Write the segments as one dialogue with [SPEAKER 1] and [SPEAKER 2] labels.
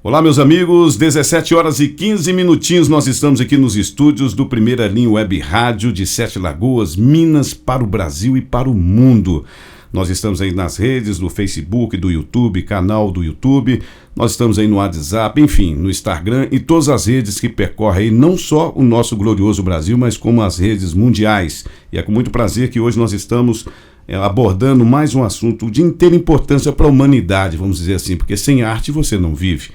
[SPEAKER 1] Olá, meus amigos, 17 horas e 15 minutinhos, nós estamos aqui nos estúdios do Primeira Linha Web Rádio de Sete Lagoas, Minas, para o Brasil e para o mundo. Nós estamos aí nas redes, do Facebook, do YouTube, canal do YouTube, nós estamos aí no WhatsApp, enfim, no Instagram e todas as redes que percorrem aí não só o nosso glorioso Brasil, mas como as redes mundiais. E é com muito prazer que hoje nós estamos abordando mais um assunto de inteira importância para a humanidade, vamos dizer assim, porque sem arte você não vive.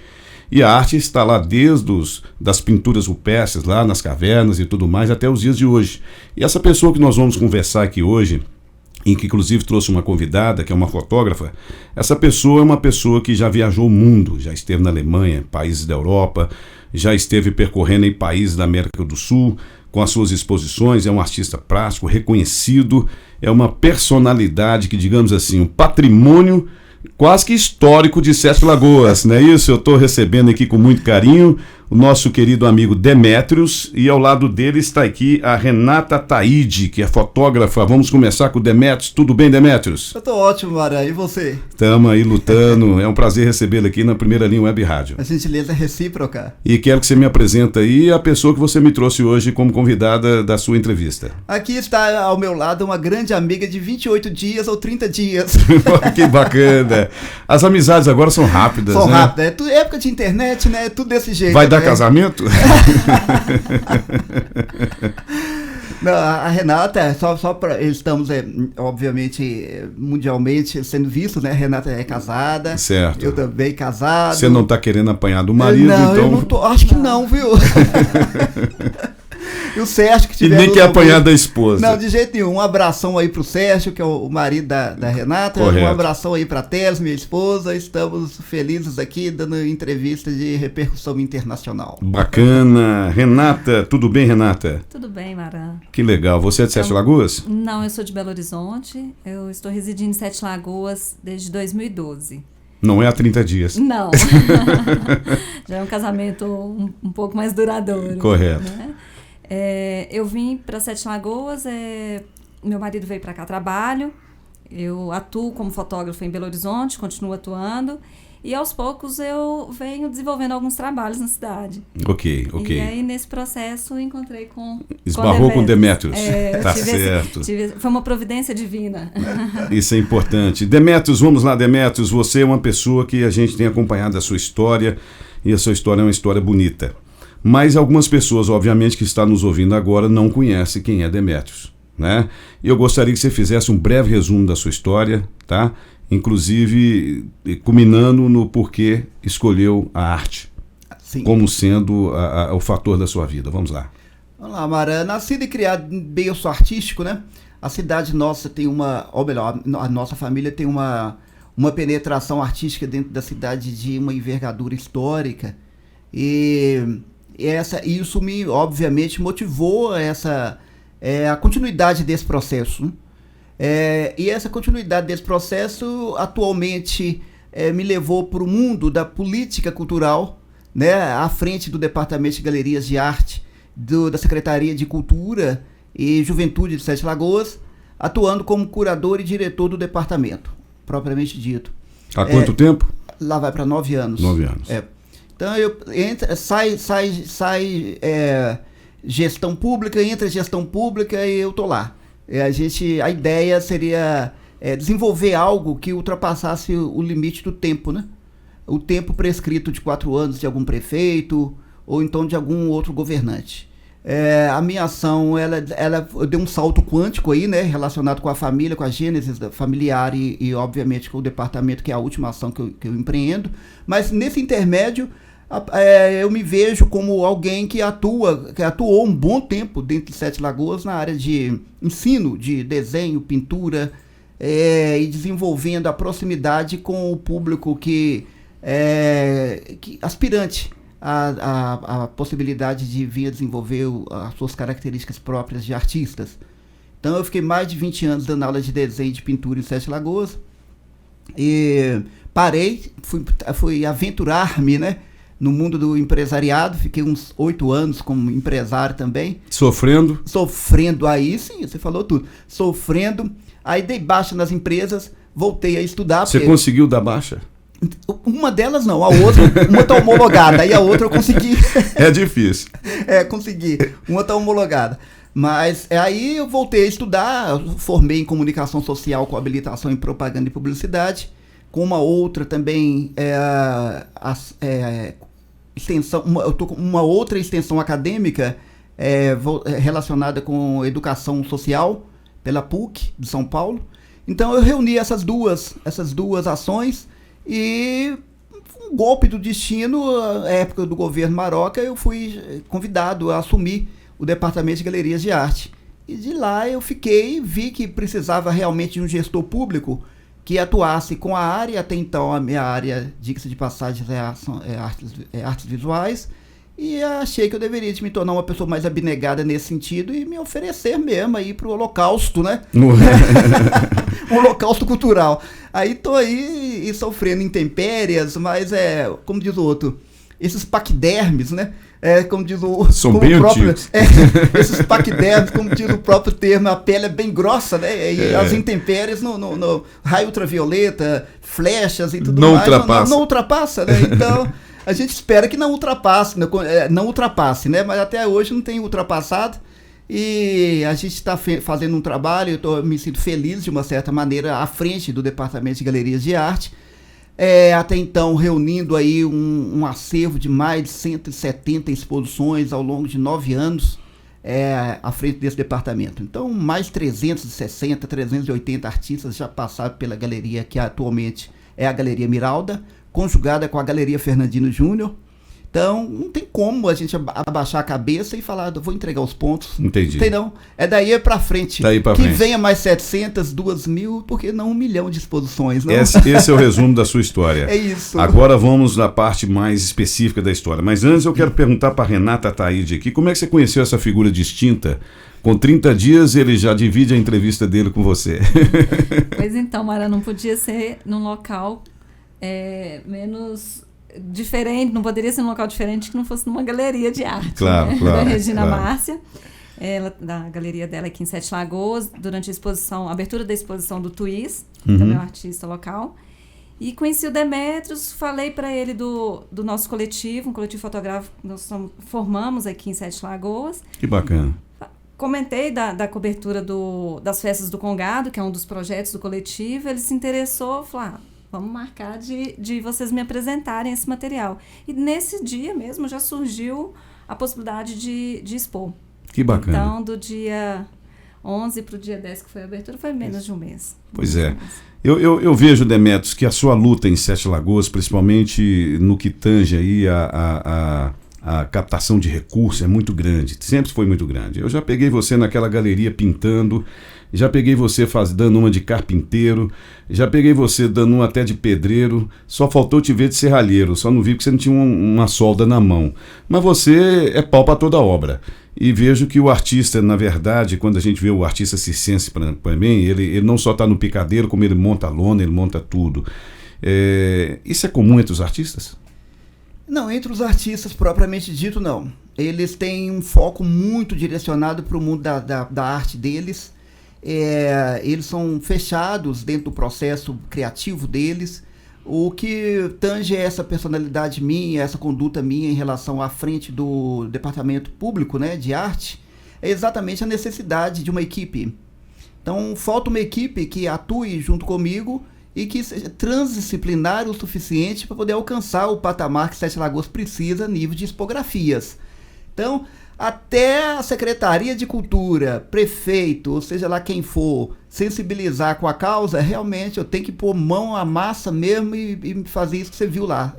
[SPEAKER 1] E a arte está lá desde das pinturas rupestres, lá nas cavernas e tudo mais, até os dias de hoje. E essa pessoa que nós vamos conversar aqui hoje, em que inclusive trouxe uma convidada, que é uma fotógrafa, essa pessoa é uma pessoa que já viajou o mundo, já esteve na Alemanha, países da Europa, já esteve percorrendo em países da América do Sul, com as suas exposições, é um artista plástico, reconhecido, é uma personalidade que, digamos assim, um patrimônio quase que histórico de Sete Lagoas, não é isso? Eu estou recebendo aqui com muito carinho o nosso querido amigo Demétrios e ao lado dele está aqui a Renata Taide, que é fotógrafa. Vamos começar com o Demétrios. Tudo bem, Demétrios?
[SPEAKER 2] Eu tô ótimo, Mara. E você?
[SPEAKER 1] Estamos aí lutando. É um prazer recebê-lo aqui na Primeira Linha Web Rádio.
[SPEAKER 2] A gentileza é recíproca.
[SPEAKER 1] E quero que você me apresente aí a pessoa que você me trouxe hoje como convidada da sua entrevista.
[SPEAKER 2] Aqui está ao meu lado uma grande amiga de 28 dias ou 30 dias.
[SPEAKER 1] Que bacana. As amizades agora são rápidas,
[SPEAKER 2] São
[SPEAKER 1] né?
[SPEAKER 2] rápidas. É época de internet, né? É tudo desse jeito.
[SPEAKER 1] Vai dar casamento?
[SPEAKER 2] Não, a Renata, só para estamos, obviamente, mundialmente sendo vistos, né? A Renata é casada.
[SPEAKER 1] Certo.
[SPEAKER 2] Eu também casado.
[SPEAKER 1] Você não está querendo apanhar do marido,
[SPEAKER 2] não,
[SPEAKER 1] então...
[SPEAKER 2] Eu não tô, acho que não, viu? E o Sérgio que tiver...
[SPEAKER 1] E nem quer apanhar da esposa.
[SPEAKER 2] Não, de jeito nenhum. Um abração aí pro Sérgio, que é o marido da Renata.
[SPEAKER 1] Correto.
[SPEAKER 2] Um abração aí pra Teles, minha esposa. Estamos felizes aqui, dando entrevista de repercussão internacional.
[SPEAKER 1] Bacana. Renata, tudo bem, Renata?
[SPEAKER 3] Tudo bem, Maran.
[SPEAKER 1] Que legal. Você é de Sete Lagoas?
[SPEAKER 3] Não, eu sou de Belo Horizonte. Eu estou residindo em Sete Lagoas desde 2012.
[SPEAKER 1] Não é há 30 dias.
[SPEAKER 3] Não. Já é um casamento um pouco mais duradouro.
[SPEAKER 1] Correto.
[SPEAKER 3] Né? Eu vim para Sete Lagoas, meu marido veio para cá a trabalho, eu atuo como fotógrafo em Belo Horizonte, continuo atuando, e aos poucos eu venho desenvolvendo alguns trabalhos na cidade.
[SPEAKER 1] Ok.
[SPEAKER 3] E aí nesse processo encontrei com...
[SPEAKER 1] Esbarrou com Demétrios. Tá certo.
[SPEAKER 3] Foi uma providência divina.
[SPEAKER 1] Isso é importante. Demétrios, vamos lá, Demétrios, você é uma pessoa que a gente tem acompanhado a sua história, e a sua história é uma história bonita. Mas algumas pessoas, obviamente, que estão nos ouvindo agora não conhecem quem é Demétrios, né? Eu gostaria que você fizesse um breve resumo da sua história, tá? Inclusive, culminando no porquê escolheu a arte. Sim. Como sendo o fator da sua vida. Vamos lá.
[SPEAKER 2] Vamos lá, Mara. Nascido e criado em berço artístico, né? A cidade nossa tem ou melhor, a nossa família tem uma penetração artística dentro da cidade de uma envergadura histórica. Isso me, obviamente, motivou a continuidade desse processo. Né? E essa continuidade desse processo, atualmente, me levou para o mundo da política cultural, né? À frente do Departamento de Galerias de Arte, da Secretaria de Cultura e Juventude de Sete Lagoas, atuando como curador e diretor do departamento, propriamente dito.
[SPEAKER 1] Há quanto tempo?
[SPEAKER 2] Lá vai para 9 anos.
[SPEAKER 1] 9 anos.
[SPEAKER 2] Então, sai gestão pública, entra gestão pública e eu tô lá. A ideia seria desenvolver algo que ultrapassasse o limite do tempo, né? O tempo prescrito de 4 anos de algum prefeito ou então de algum outro governante. A minha ação, eu dei um salto quântico aí, né? Relacionado com a família, com a gênese familiar e obviamente com o departamento, que é a última ação que eu empreendo. Mas nesse intermédio, eu me vejo como alguém que atuou um bom tempo dentro de Sete Lagoas na área de ensino, de desenho, pintura, e desenvolvendo a proximidade com o público que aspirante a possibilidade de vir a desenvolver as suas características próprias de artistas. Então eu fiquei mais de 20 anos dando aula de desenho e de pintura em Sete Lagoas e parei, fui aventurar-me, né, no mundo do empresariado, fiquei uns 8 anos como empresário também.
[SPEAKER 1] Sofrendo?
[SPEAKER 2] Sofrendo, aí sim, você falou tudo. Sofrendo, aí dei baixa nas empresas, voltei a estudar.
[SPEAKER 1] Você conseguiu dar baixa?
[SPEAKER 2] Uma delas não, a outra, uma está homologada, aí a outra eu consegui.
[SPEAKER 1] É difícil.
[SPEAKER 2] Consegui. Uma está homologada. Mas aí eu voltei a estudar, formei em comunicação social com habilitação em propaganda e publicidade, com uma outra também extensão, eu tô com uma outra extensão acadêmica relacionada com educação social pela PUC de São Paulo. Então eu reuni essas duas ações e um golpe do destino, na época do governo Maroca, eu fui convidado a assumir o departamento de galerias de arte. E de lá eu vi que precisava realmente de um gestor público que atuasse com a área. Até então a minha área, diga-se de passagem, é artes visuais, e achei que eu deveria me tornar uma pessoa mais abnegada nesse sentido e me oferecer mesmo aí para o holocausto, né? Um holocausto cultural. Aí tô aí e sofrendo intempéries, mas como diz o outro, esses paquidermes, né? Como diz
[SPEAKER 1] São bem antigos.
[SPEAKER 2] Esses paquidermes, como diz o próprio termo, a pele é bem grossa, né? E as intempéries no raio ultravioleta, flechas e tudo mais. Não ultrapassa, né? Então, a gente espera que não ultrapasse, né? Mas até hoje não tem ultrapassado. E a gente está fazendo um trabalho, eu me sinto feliz de uma certa maneira à frente do Departamento de Galerias de Arte. Até então reunindo aí um acervo de mais de 170 exposições ao longo de 9 anos à frente desse departamento. Então mais de 360, 380 artistas já passaram pela galeria, que atualmente é a Galeria Miralda, conjugada com a Galeria Fernandino Júnior. Então, não tem como a gente abaixar a cabeça e falar, vou entregar os pontos.
[SPEAKER 1] Entendi.
[SPEAKER 2] Entendeu? Daí pra frente. Venha mais 700, 2.000, porque não 1 milhão de exposições. Não?
[SPEAKER 1] Esse é o resumo da sua história.
[SPEAKER 2] É isso.
[SPEAKER 1] Agora vamos na parte mais específica da história. Mas antes eu quero perguntar para Renata Ataide aqui, como é que você conheceu essa figura distinta? Com 30 dias ele já divide a entrevista dele com você.
[SPEAKER 3] Pois então, Mara, não podia ser num local menos diferente, não poderia ser num local diferente que não fosse numa galeria de arte.
[SPEAKER 1] Claro,
[SPEAKER 3] né?
[SPEAKER 1] claro.
[SPEAKER 3] Da Regina
[SPEAKER 1] claro.
[SPEAKER 3] Márcia, da galeria dela aqui em Sete Lagoas, durante a abertura da exposição do Tuís, também é um artista local. E conheci o Demetrios, falei para ele do nosso coletivo, um coletivo fotográfico que nós formamos aqui em Sete Lagoas.
[SPEAKER 1] Que bacana.
[SPEAKER 3] Comentei da cobertura das festas do Congado, que é um dos projetos do coletivo. Ele se interessou, falou, vamos marcar de vocês me apresentarem esse material. E nesse dia mesmo já surgiu a possibilidade de expor.
[SPEAKER 1] Que bacana.
[SPEAKER 3] Então, do dia 11 para o dia 10, que foi a abertura, foi menos de um mês.
[SPEAKER 1] Pois é. Eu vejo, Demetrios, que a sua luta em Sete Lagoas, principalmente no que tange aí a captação de recursos, é muito grande. Sempre foi muito grande. Eu já peguei você naquela galeria pintando, já peguei você dando uma de carpinteiro, já peguei você dando uma até de pedreiro, só faltou te ver de serralheiro, só não vi porque você não tinha uma solda na mão. Mas você é pau para toda obra. E vejo que o artista, na verdade, quando a gente vê o artista circense para mim, ele não só está no picadeiro, como ele monta a lona, ele monta tudo. Isso é comum entre os artistas?
[SPEAKER 2] Não, entre os artistas propriamente dito, não. Eles têm um foco muito direcionado para o mundo da arte deles. Eles são fechados dentro do processo criativo deles. O que tange essa personalidade minha, essa conduta minha em relação à frente do departamento público, né, de arte, é exatamente a necessidade de uma equipe. Então, falta uma equipe que atue junto comigo e que seja transdisciplinar o suficiente para poder alcançar o patamar que Sete Lagoas precisa a nível de expografias. Então, até a Secretaria de Cultura, prefeito, ou seja lá quem for, sensibilizar com a causa, realmente eu tenho que pôr mão à massa mesmo e fazer isso que você viu lá.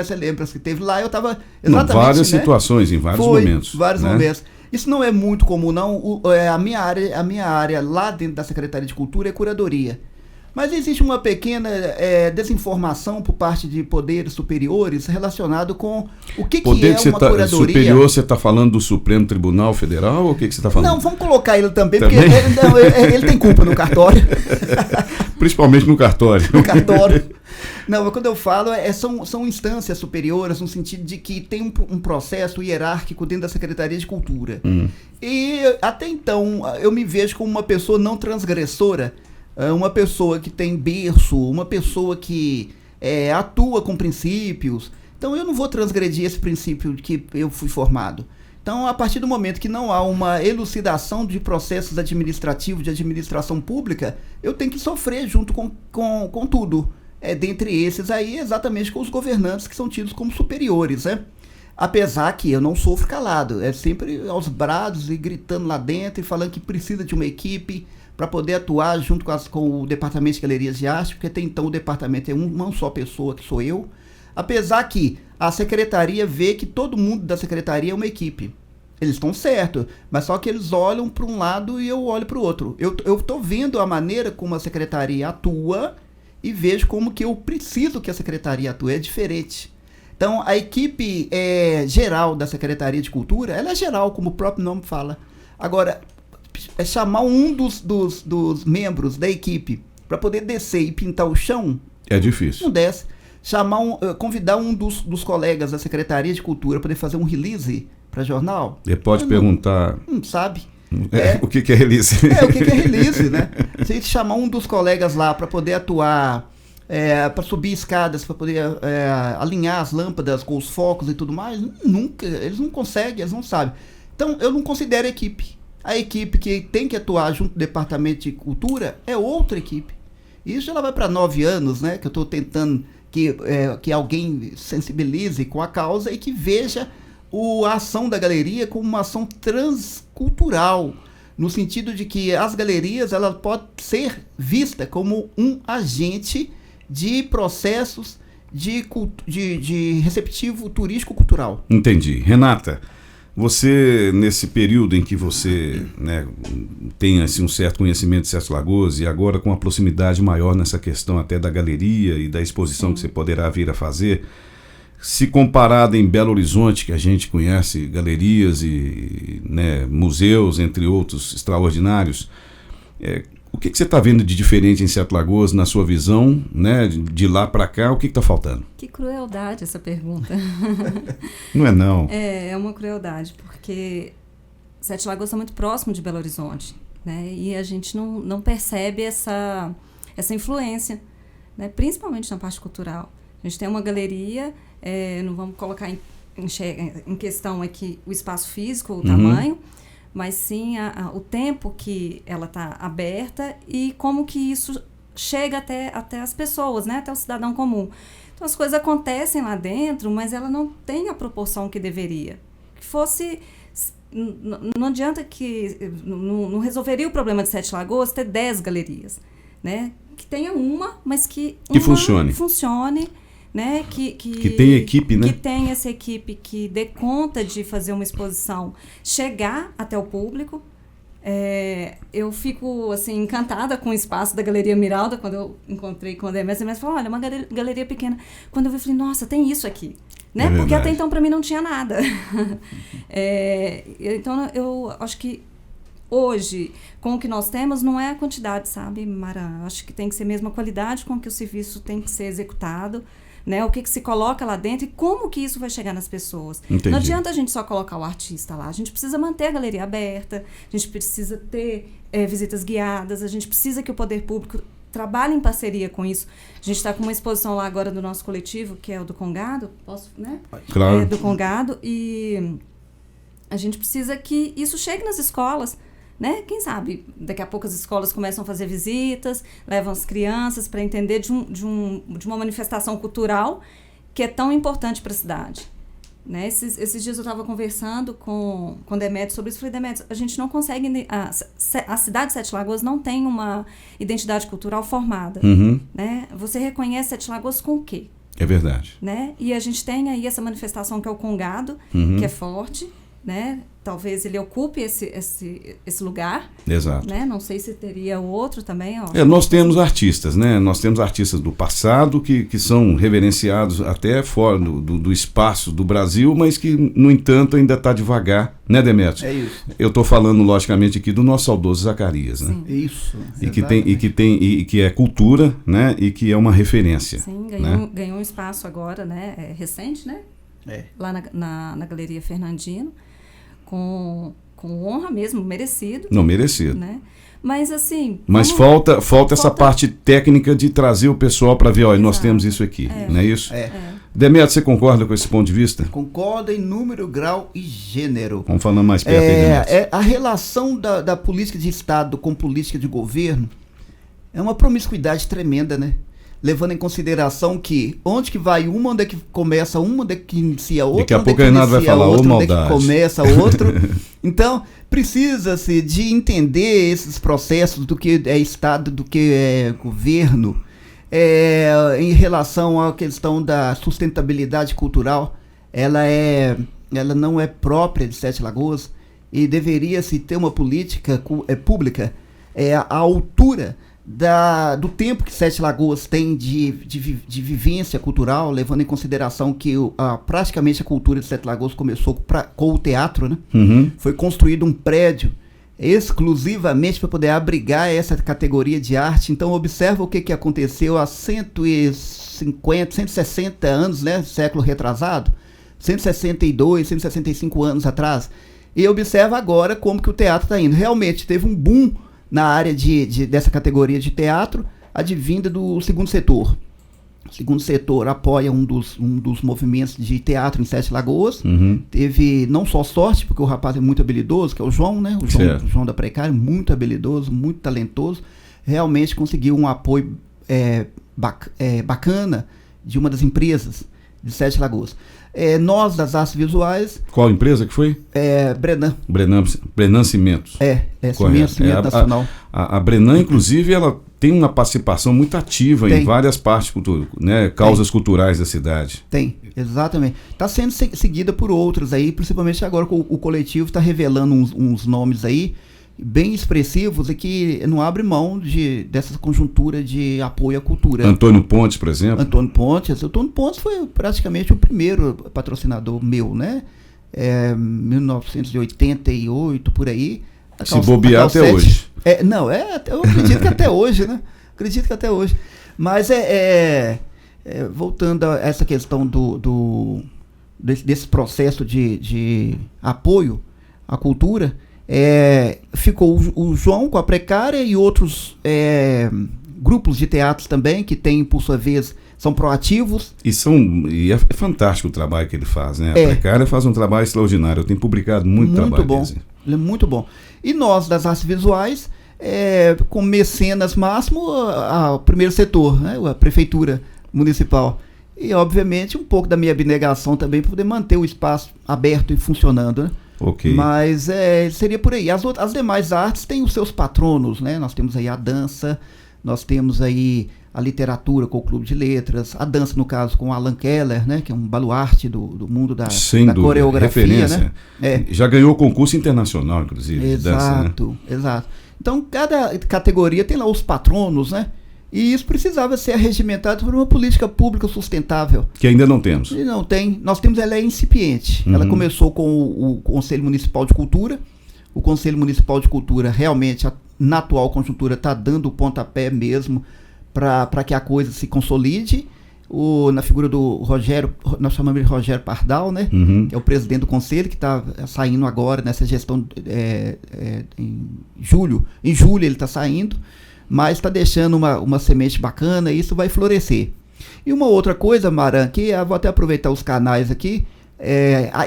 [SPEAKER 2] Você lembra que teve lá, eu estava exatamente...
[SPEAKER 1] Em várias situações, em vários momentos.
[SPEAKER 2] Vários momentos. Isso não é muito comum, não. A minha área lá dentro da Secretaria de Cultura é curadoria. Mas existe uma pequena desinformação por parte de poderes superiores relacionado com o que é uma curadoria.
[SPEAKER 1] Superior, você está falando do Supremo Tribunal Federal ou o que você está falando?
[SPEAKER 2] Não, vamos colocar ele também? Porque ele tem culpa no cartório.
[SPEAKER 1] Principalmente no cartório.
[SPEAKER 2] No cartório. Não, mas quando eu falo, são instâncias superiores, no sentido de que tem um processo hierárquico dentro da Secretaria de Cultura. E até então, eu me vejo como uma pessoa não transgressora, uma pessoa que tem berço, uma pessoa que atua com princípios. Então eu não vou transgredir esse princípio que eu fui formado. Então, a partir do momento que não há uma elucidação de processos administrativos, de administração pública, eu tenho que sofrer junto com tudo. Dentre esses aí, exatamente com os governantes que são tidos como superiores, né? Apesar que eu não sofro calado, é sempre aos brados e gritando lá dentro e falando que precisa de uma equipe para poder atuar junto com o Departamento de Galerias de Arte, porque até então o departamento é uma só pessoa, que sou eu. Apesar que a secretaria vê que todo mundo da secretaria é uma equipe. Eles estão certos, mas só que eles olham para um lado e eu olho para o outro. Eu estou vendo a maneira como a secretaria atua e vejo como que eu preciso que a secretaria atue. É diferente. Então, a equipe geral da Secretaria de Cultura, ela é geral, como o próprio nome fala. Agora, chamar um dos membros da equipe para poder descer e pintar o chão...
[SPEAKER 1] É difícil.
[SPEAKER 2] Não desce. Convidar um dos colegas da Secretaria de Cultura para poder fazer um release para jornal.
[SPEAKER 1] Ele pode perguntar...
[SPEAKER 2] Não sabe.
[SPEAKER 1] O que é release?
[SPEAKER 2] O que é release, né? Se a gente chamar um dos colegas lá para poder atuar, para subir escadas, para poder alinhar as lâmpadas com os focos e tudo mais, eles não conseguem, eles não sabem. Então, eu não considero equipe. A equipe que tem que atuar junto do Departamento de Cultura é outra equipe. Isso ela vai para 9 anos, né? Que eu estou tentando que alguém sensibilize com a causa e que veja a ação da galeria como uma ação transcultural, no sentido de que as galerias ela pode ser vista como um agente de processos de receptivo turístico-cultural.
[SPEAKER 1] Entendi. Renata, você, nesse período em que você, né, tem assim, um certo conhecimento de Sete Lagoas e agora com uma proximidade maior nessa questão até da galeria e da exposição Sim. que você poderá vir a fazer, se comparado em Belo Horizonte, que a gente conhece galerias e né, museus, entre outros, extraordinários, o que você está vendo de diferente em Sete Lagoas, na sua visão, né, de lá para cá, o que está faltando?
[SPEAKER 3] Que crueldade essa pergunta.
[SPEAKER 1] Não é não.
[SPEAKER 3] É uma crueldade, porque Sete Lagoas está muito próximo de Belo Horizonte, né, e a gente não percebe essa influência, né, principalmente na parte cultural. A gente tem uma galeria, não vamos colocar em questão aqui o espaço físico, o tamanho, mas sim o tempo que ela está aberta e como que isso chega até as pessoas, né? Até o cidadão comum. Então, as coisas acontecem lá dentro, mas ela não tem a proporção que deveria. Que fosse... Não adianta que... Não resolveria o problema de Sete Lagoas ter 10 galerias, né? Que tenha uma, mas que funcione, né? Que
[SPEAKER 1] tenha equipe, né?
[SPEAKER 3] Que tenha essa equipe que dê conta de fazer uma exposição, chegar até o público. Eu fico assim encantada com o espaço da Galeria Miralda quando eu encontrei com o Demetrio. Mas falou, olha, uma galeria pequena. Quando eu vi, falei, nossa, tem isso aqui, né? Porque até então para mim não tinha nada. Então eu acho que hoje, com o que nós temos, não é a quantidade, sabe, Mara? Acho que tem que ser mesmo a qualidade com que o serviço tem que ser executado, né? O que se coloca lá dentro e como que isso vai chegar nas pessoas.
[SPEAKER 1] Entendi.
[SPEAKER 3] Não adianta a gente só colocar o artista lá. A gente precisa manter a galeria aberta, a gente precisa ter visitas guiadas, a gente precisa que o poder público trabalhe em parceria com isso. A gente está com uma exposição lá agora do nosso coletivo, que é o do Congado. Posso, né?
[SPEAKER 1] Claro.
[SPEAKER 3] Do Congado. E a gente precisa que isso chegue nas escolas, né? Quem sabe, daqui a pouco as escolas começam a fazer visitas, levam as crianças para entender de uma manifestação cultural que é tão importante para a cidade. Né? Esses dias eu estava conversando com Demetrio sobre isso. Falei, Demetrio, a gente não consegue... A cidade de Sete Lagoas não tem uma identidade cultural formada. Né? Você reconhece Sete Lagoas com o quê?
[SPEAKER 1] É verdade.
[SPEAKER 3] Né? E a gente tem aí essa manifestação que é o Congado, que é forte, né? Talvez ele ocupe esse lugar.
[SPEAKER 1] Exato.
[SPEAKER 3] Né? Não sei se teria o outro também.
[SPEAKER 1] Nós temos artistas, né? Nós temos artistas do passado que são reverenciados até fora do espaço do Brasil, mas que, no entanto, ainda está devagar, né, Demetrio?
[SPEAKER 2] É isso.
[SPEAKER 1] Eu estou falando, logicamente, aqui do nosso saudoso Zacarias, né?
[SPEAKER 3] Sim.
[SPEAKER 2] Isso.
[SPEAKER 1] E que é cultura, né? E que é uma referência.
[SPEAKER 3] Sim, ganhou um espaço agora, né? Recente, né? Lá na Galeria Fernandino, com com honra mesmo, merecido.
[SPEAKER 1] Não, merecido.
[SPEAKER 3] Né? Mas assim...
[SPEAKER 1] Mas falta essa parte técnica de trazer o pessoal para ver, olha, nós temos isso aqui, não é isso? Demetrio, você concorda com esse ponto de vista?
[SPEAKER 2] Concordo em número, grau e gênero.
[SPEAKER 1] Vamos falando mais perto aí, Demetrio.
[SPEAKER 2] A relação da política de Estado com política de governo é uma promiscuidade tremenda, né? Levando em consideração que onde que vai uma, onde é que começa uma, onde é que inicia outra.
[SPEAKER 1] Daqui a pouco o Renato vai falar,
[SPEAKER 2] outra,
[SPEAKER 1] ô
[SPEAKER 2] onde é que
[SPEAKER 1] maldade.
[SPEAKER 2] começa outro. Então, precisa-se de entender esses processos do que é Estado, do que é governo, em relação à questão da sustentabilidade cultural. Ela não é própria de Sete Lagoas e deveria-se ter uma política pública à altura do tempo que Sete Lagoas tem de vivência cultural, levando em consideração que praticamente a cultura de Sete Lagoas começou com o teatro, né? Foi construído um prédio exclusivamente para poder abrigar essa categoria de arte. Então observa o que aconteceu há 150, 160 anos, né? Século retrasado, 162, 165 anos atrás, e observa agora como que o teatro está indo. Realmente teve um boom na área dessa categoria de teatro, advinda do segundo setor. O segundo setor apoia um dos movimentos de teatro em Sete Lagoas. Teve não só sorte, porque o rapaz é muito habilidoso, que é o João, né? O João da Precário, muito habilidoso, muito talentoso. Realmente conseguiu um apoio bacana de uma das empresas de Sete Lagoas. Nós, das artes visuais...
[SPEAKER 1] Qual empresa que foi?
[SPEAKER 2] Brenan
[SPEAKER 1] Cimentos.
[SPEAKER 2] Cimento Nacional.
[SPEAKER 1] A Brenan, inclusive, ela tem uma participação muito ativa em várias partes, causas culturais da cidade.
[SPEAKER 2] Tem, exatamente. Está sendo seguida por outros aí, principalmente agora que o coletivo está revelando uns nomes aí, bem expressivos e que não abre mão dessa conjuntura de apoio à cultura.
[SPEAKER 1] Antônio Pontes, por exemplo.
[SPEAKER 2] Antônio Pontes foi praticamente o primeiro patrocinador meu, né? 1988, por aí.
[SPEAKER 1] Se bobear até hoje.
[SPEAKER 2] Eu acredito que até hoje, né? Acredito que até hoje. Mas voltando a essa questão desse processo de apoio à cultura, ficou o João com a Precária e outros grupos de teatros também, que tem, por sua vez, são proativos.
[SPEAKER 1] E é fantástico o trabalho que ele faz, né? A Precária faz um trabalho extraordinário. Eu tenho publicado muito trabalho
[SPEAKER 2] bom.
[SPEAKER 1] desse.
[SPEAKER 2] Ele é muito bom. E nós, das artes visuais, com mecenas máximo, o primeiro setor, né? A prefeitura municipal. E, obviamente, um pouco da minha abnegação também para poder manter o espaço aberto e funcionando, né?
[SPEAKER 1] Okay.
[SPEAKER 2] Mas seria por aí. As demais artes têm os seus patronos, né? Nós temos aí a dança, nós temos aí a literatura com o Clube de Letras, a dança, no caso, com o Alan Keller, né? Que é um baluarte do mundo da coreografia.
[SPEAKER 1] Referência. Né? Já ganhou concurso internacional, inclusive.
[SPEAKER 2] Exato,
[SPEAKER 1] de dança, né?
[SPEAKER 2] Exato. Então, cada categoria tem lá os patronos, né? E isso precisava ser arregimentado por uma política pública sustentável.
[SPEAKER 1] Que ainda não temos.
[SPEAKER 2] E não tem. Nós temos, ela é incipiente. Ela começou com o Conselho Municipal de Cultura. O Conselho Municipal de Cultura realmente, na atual conjuntura, está dando o pontapé mesmo para que a coisa se consolide. Na figura do Rogério, nós chamamos de Rogério Pardal, né? Que é o presidente do Conselho, que está saindo agora nessa gestão em julho. Em julho ele está saindo, mas está deixando uma semente bacana e isso vai florescer. E uma outra coisa, Maran, que eu vou até aproveitar os canais aqui,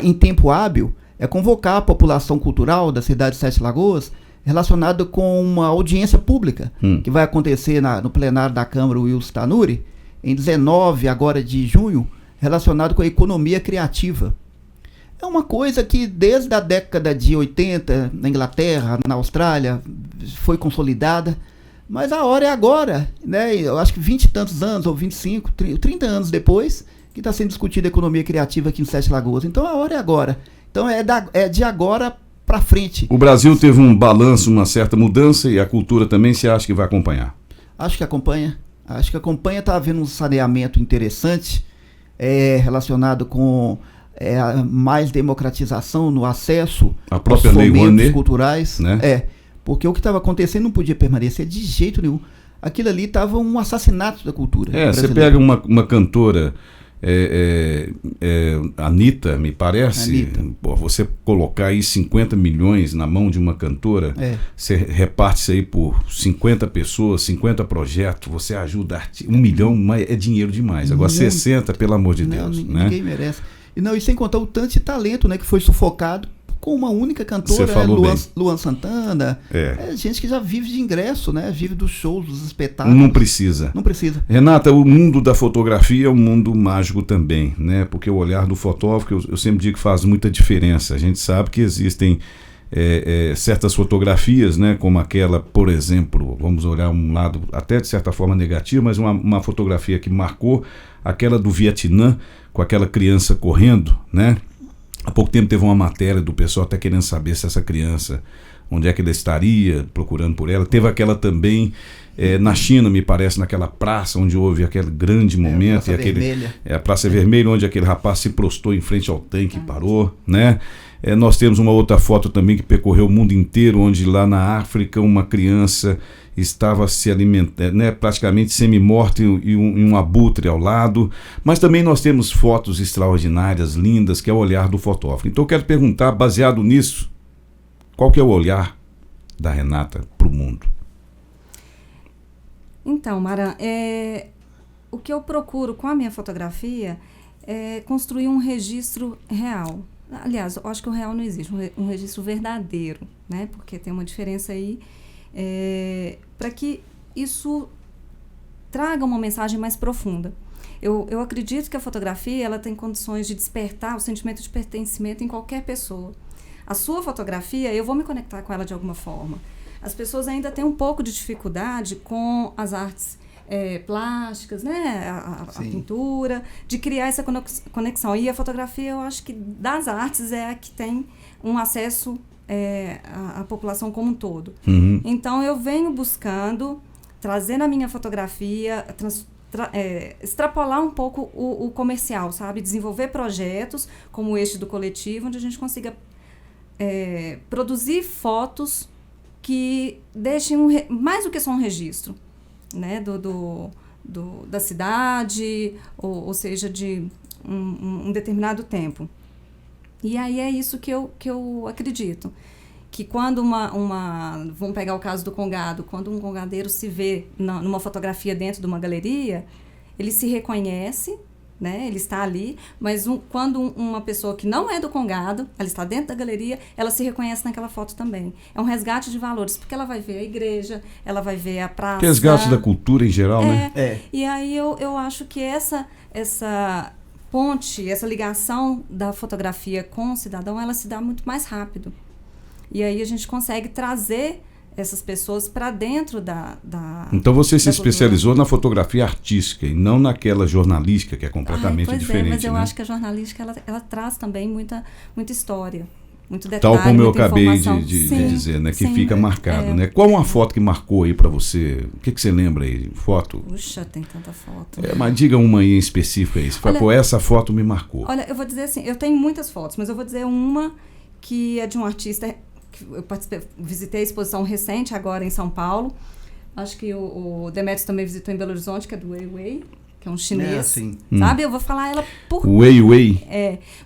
[SPEAKER 2] em tempo hábil, é convocar a população cultural da cidade de Sete Lagoas relacionada com uma audiência pública que vai acontecer no plenário da Câmara Wilson Tanuri, em 19 agora de junho, relacionado com a economia criativa. É uma coisa que desde a década de 80, na Inglaterra, na Austrália, foi consolidada, mas a hora é agora, né? Eu acho que 20 e tantos anos, ou 25, 30 anos depois, que está sendo discutida a economia criativa aqui em Sete Lagoas. Então a hora é agora. Então é de agora para frente.
[SPEAKER 1] O Brasil teve um balanço, uma certa mudança, e a cultura também, se acha que vai acompanhar?
[SPEAKER 2] Acho que acompanha. Está havendo um saneamento interessante relacionado com mais democratização no acesso
[SPEAKER 1] a própria
[SPEAKER 2] aos
[SPEAKER 1] lei
[SPEAKER 2] fomentos culturais.
[SPEAKER 1] Né?
[SPEAKER 2] Porque o que estava acontecendo não podia permanecer de jeito nenhum. Aquilo ali estava um assassinato da cultura.
[SPEAKER 1] Você pega uma cantora Anitta, me parece,
[SPEAKER 2] Anitta.
[SPEAKER 1] Pô, você colocar aí 50 milhões na mão de uma cantora, você reparte isso aí por 50 pessoas, 50 projetos, você ajuda 1 milhão, mas é dinheiro demais. Agora 60, pelo amor de Deus.
[SPEAKER 2] Ninguém merece. E sem contar o tanto de talento, né, que foi sufocado com uma única cantora,
[SPEAKER 1] Você falou bem.
[SPEAKER 2] Luan Santana. Gente que já vive de ingresso, né? Vive dos shows, dos espetáculos.
[SPEAKER 1] Não precisa.
[SPEAKER 2] Não precisa.
[SPEAKER 1] Renata, o mundo da fotografia é um mundo mágico também, né? Porque o olhar do fotógrafo, eu sempre digo que faz muita diferença. A gente sabe que existem certas fotografias, né? Como aquela, por exemplo, vamos olhar um lado até de certa forma negativo, mas uma fotografia que marcou, aquela do Vietnã, com aquela criança correndo, né? Há pouco tempo teve uma matéria do pessoal até querendo saber se essa criança, onde é que ela estaria, procurando por ela. Teve aquela também na China, me parece, naquela praça onde houve aquele grande momento. A Praça Vermelha, onde aquele rapaz se prostrou em frente ao tanque e parou, né? Nós temos uma outra foto também que percorreu o mundo inteiro, onde lá na África uma criança estava se alimentando, né, praticamente semi-morta e um abutre ao lado. Mas também nós temos fotos extraordinárias, lindas, que é o olhar do fotógrafo. Então eu quero perguntar, baseado nisso, qual que é o olhar da Renata para o mundo?
[SPEAKER 3] Então, Mara, o que eu procuro com a minha fotografia é construir um registro real. Aliás, eu acho que o real não existe, um registro verdadeiro, né? Porque tem uma diferença aí, para que isso traga uma mensagem mais profunda. Eu acredito que a fotografia ela tem condições de despertar o sentimento de pertencimento em qualquer pessoa. A sua fotografia, eu vou me conectar com ela de alguma forma. As pessoas ainda têm um pouco de dificuldade com as artes plásticas, né? A pintura, de criar essa conexão. E a fotografia, eu acho que das artes é a que tem um acesso à população como um todo.
[SPEAKER 1] Uhum.
[SPEAKER 3] Então, eu venho buscando trazer na minha fotografia, extrapolar um pouco o comercial, sabe? Desenvolver projetos como este do coletivo, onde a gente consiga produzir fotos que deixem mais do que só um registro, né, da cidade, ou seja, de um determinado tempo. E aí é isso que eu acredito. Que quando vamos pegar o caso do congado, quando um congadeiro se vê numa fotografia dentro de uma galeria, ele se reconhece, né, ele está ali, mas quando uma pessoa que não é do congado, ela está dentro da galeria, ela se reconhece naquela foto também. É um resgate de valores, porque ela vai ver a igreja, ela vai ver a praça.
[SPEAKER 1] Resgate da cultura em geral, né?
[SPEAKER 3] E aí eu acho que essa ponte, essa ligação da fotografia com o cidadão, ela se dá muito mais rápido. E aí a gente consegue trazer essas pessoas para dentro da
[SPEAKER 1] Então você se
[SPEAKER 3] da
[SPEAKER 1] especializou
[SPEAKER 3] cultura.
[SPEAKER 1] na fotografia artística e não naquela jornalística que é completamente diferente.
[SPEAKER 3] Mas eu
[SPEAKER 1] né?
[SPEAKER 3] acho que a jornalística ela traz também muita história, muito detalhe,
[SPEAKER 1] Tal como eu
[SPEAKER 3] muita
[SPEAKER 1] acabei
[SPEAKER 3] informação.
[SPEAKER 1] de
[SPEAKER 3] Sim,
[SPEAKER 1] dizer, né? Que
[SPEAKER 3] sim,
[SPEAKER 1] fica marcado, né? Qual uma foto que marcou aí para você? O que você lembra aí? Foto?
[SPEAKER 3] Puxa, tem tanta foto.
[SPEAKER 1] Mas diga uma aí em específico aí. Você fala, pô, essa foto me marcou.
[SPEAKER 3] Olha, eu vou dizer assim, eu tenho muitas fotos, mas eu vou dizer uma que é de um artista que eu visitei a exposição recente agora em São Paulo. Acho que o Demetrios também visitou em Belo Horizonte, que é do Weiwei, que é um chinês.
[SPEAKER 2] Sim.
[SPEAKER 3] Sabe? Eu vou falar ela por...
[SPEAKER 1] Weiwei.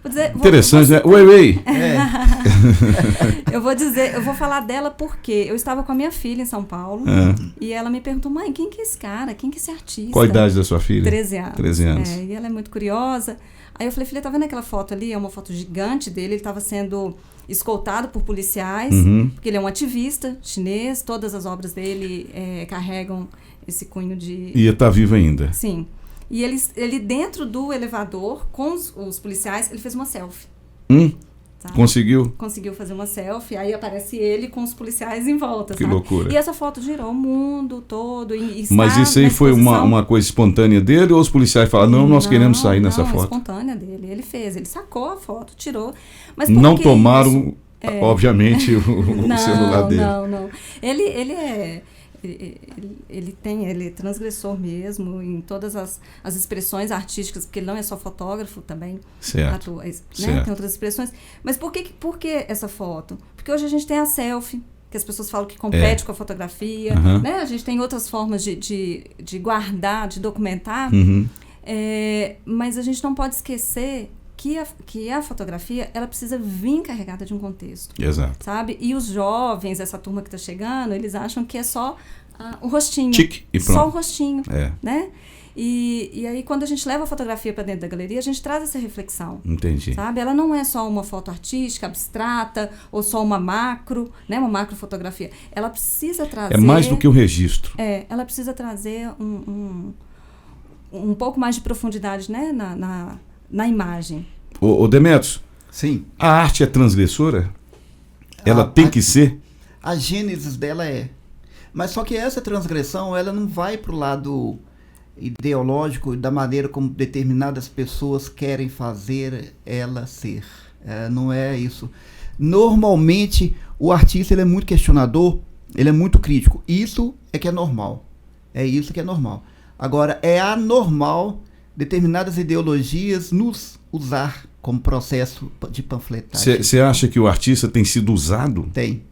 [SPEAKER 3] Vou dizer,
[SPEAKER 1] Interessante, né? Weiwei.
[SPEAKER 3] Eu vou falar dela porque eu estava com a minha filha em São Paulo e ela me perguntou, mãe, quem que é esse cara? Quem que é esse artista?
[SPEAKER 1] Qual a idade da sua filha?
[SPEAKER 3] 13 anos.
[SPEAKER 1] 13 anos.
[SPEAKER 3] E ela é muito curiosa. Aí eu falei, filha, tá vendo aquela foto ali? É uma foto gigante dele, ele estava sendo escoltado por policiais, porque ele é um ativista chinês, todas as obras dele carregam esse cunho de...
[SPEAKER 1] E está vivo ainda.
[SPEAKER 3] Sim. E ele dentro do elevador, com os policiais, ele fez uma selfie. Sabe?
[SPEAKER 1] Conseguiu?
[SPEAKER 3] Conseguiu fazer uma selfie, aí aparece ele com os policiais em volta,
[SPEAKER 1] Que
[SPEAKER 3] sabe?
[SPEAKER 1] loucura.
[SPEAKER 3] E essa foto girou o mundo todo.
[SPEAKER 1] Mas isso aí foi uma coisa espontânea dele ou os policiais falaram, não, nós queremos sair nessa foto?
[SPEAKER 3] Não, espontânea dele. Ele fez, ele sacou a foto, tirou. Mas
[SPEAKER 1] não tomaram, obviamente, o celular dele.
[SPEAKER 3] Não. Ele é transgressor mesmo em todas as expressões artísticas, porque ele não é só fotógrafo também.
[SPEAKER 1] Certo.
[SPEAKER 3] Atua, né? Tem outras expressões. Mas por que essa foto? Porque hoje a gente tem a selfie, que as pessoas falam que compete com a fotografia. Né? A gente tem outras formas de guardar, de documentar. Mas a gente não pode esquecer que a fotografia, ela precisa vir carregada de um contexto.
[SPEAKER 1] Exato.
[SPEAKER 3] Sabe? E os jovens, essa turma que está chegando, eles acham que é só o rostinho.
[SPEAKER 1] Tique e pronto.
[SPEAKER 3] Só o rostinho,
[SPEAKER 1] É.
[SPEAKER 3] né? E aí, quando a gente leva a fotografia para dentro da galeria, a gente traz essa reflexão.
[SPEAKER 1] Entendi.
[SPEAKER 3] Sabe? Ela não é só uma foto artística, abstrata, ou só uma macro, né? Uma macrofotografia. Ela precisa trazer...
[SPEAKER 1] É mais do que um registro.
[SPEAKER 3] Ela precisa trazer um pouco mais de profundidade, né? Na imagem.
[SPEAKER 1] Ô Demetrios,
[SPEAKER 2] Sim.
[SPEAKER 1] a arte é transgressora? Ela tem que ser?
[SPEAKER 2] A gênese dela é. Mas só que essa transgressão, ela não vai para o lado ideológico da maneira como determinadas pessoas querem fazer ela ser. Não é isso. Normalmente, o artista ele é muito questionador, ele é muito crítico. Isso é que é normal. É isso que é normal. Agora, é anormal determinadas ideologias nos usar como processo de panfletagem.
[SPEAKER 1] Você acha que o artista tem sido usado?
[SPEAKER 2] Tem.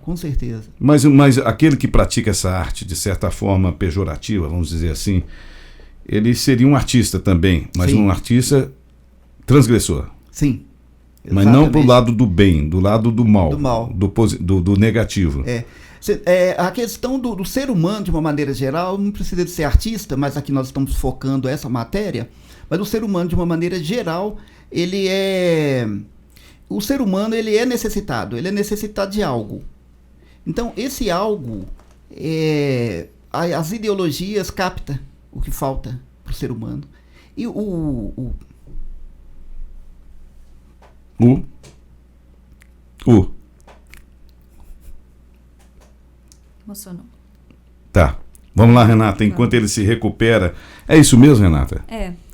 [SPEAKER 2] Com certeza.
[SPEAKER 1] Mas aquele que pratica essa arte de certa forma pejorativa, vamos dizer assim, ele seria um artista também, mas
[SPEAKER 2] Sim.
[SPEAKER 1] um artista transgressor.
[SPEAKER 2] Sim.
[SPEAKER 1] Mas não pro lado do bem, do lado do mal.
[SPEAKER 2] Do mal.
[SPEAKER 1] Do negativo.
[SPEAKER 2] A questão do ser humano, de uma maneira geral, não precisa de ser artista, mas aqui nós estamos focando essa matéria, mas o ser humano, de uma maneira geral, o ser humano ele é necessitado de algo. Então, esse algo, as ideologias captam o que falta para o ser humano. E
[SPEAKER 3] Emocionou.
[SPEAKER 1] Tá. Vamos lá, Renata, enquanto ele se recupera. É isso mesmo, Renata?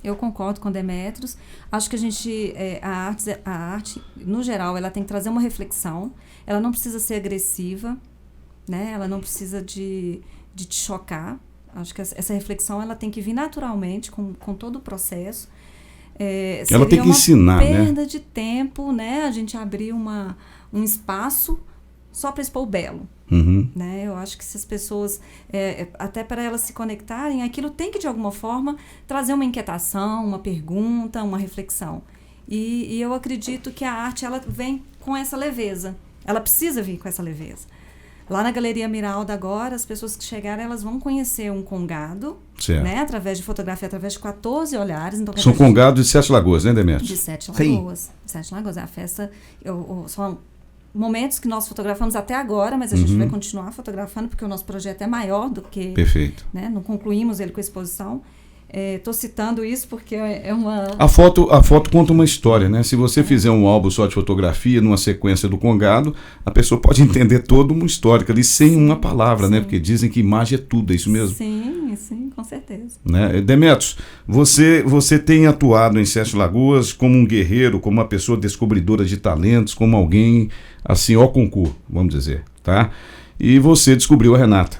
[SPEAKER 3] Eu concordo com Demetrios. Acho que a arte, no geral, ela tem que trazer uma reflexão. Ela não precisa ser agressiva, né? Ela não precisa de te chocar. Acho que essa reflexão ela tem que vir naturalmente, com todo o processo.
[SPEAKER 1] Ela tem que ensinar, né?
[SPEAKER 3] Seria uma perda de tempo, né? A gente abrir um espaço só para expor o belo.
[SPEAKER 1] Uhum.
[SPEAKER 3] Né? Eu acho que se as pessoas, até para elas se conectarem, aquilo tem que, de alguma forma, trazer uma inquietação, uma pergunta, uma reflexão. E eu acredito que a arte ela vem com essa leveza. Ela precisa vir com essa leveza. Lá na Galeria Miralda agora, as pessoas que chegarem, elas vão conhecer um congado, né? Através de fotografia, através de 14 olhares. Então,
[SPEAKER 1] são congados de 7 Lagoas, né, Demetrios?
[SPEAKER 3] De 7 Lagoas. 7 Lagoas. É a festa... São momentos que nós fotografamos até agora, mas a gente vai continuar fotografando, porque o nosso projeto é maior do que...
[SPEAKER 1] Perfeito.
[SPEAKER 3] Né? Não concluímos ele com a exposição. Estou citando isso porque é uma...
[SPEAKER 1] A foto conta uma história, né? Se você fizer um álbum só de fotografia, numa sequência do Congado, a pessoa pode entender toda uma história ali, sem uma palavra, né? Porque dizem que imagem é tudo, é isso mesmo?
[SPEAKER 3] Sim, com certeza.
[SPEAKER 1] Né? Demetrios, você tem atuado em 7 Lagoas como um guerreiro, como uma pessoa descobridora de talentos, como alguém, assim, ao concurso, vamos dizer, tá? E você descobriu a Renata.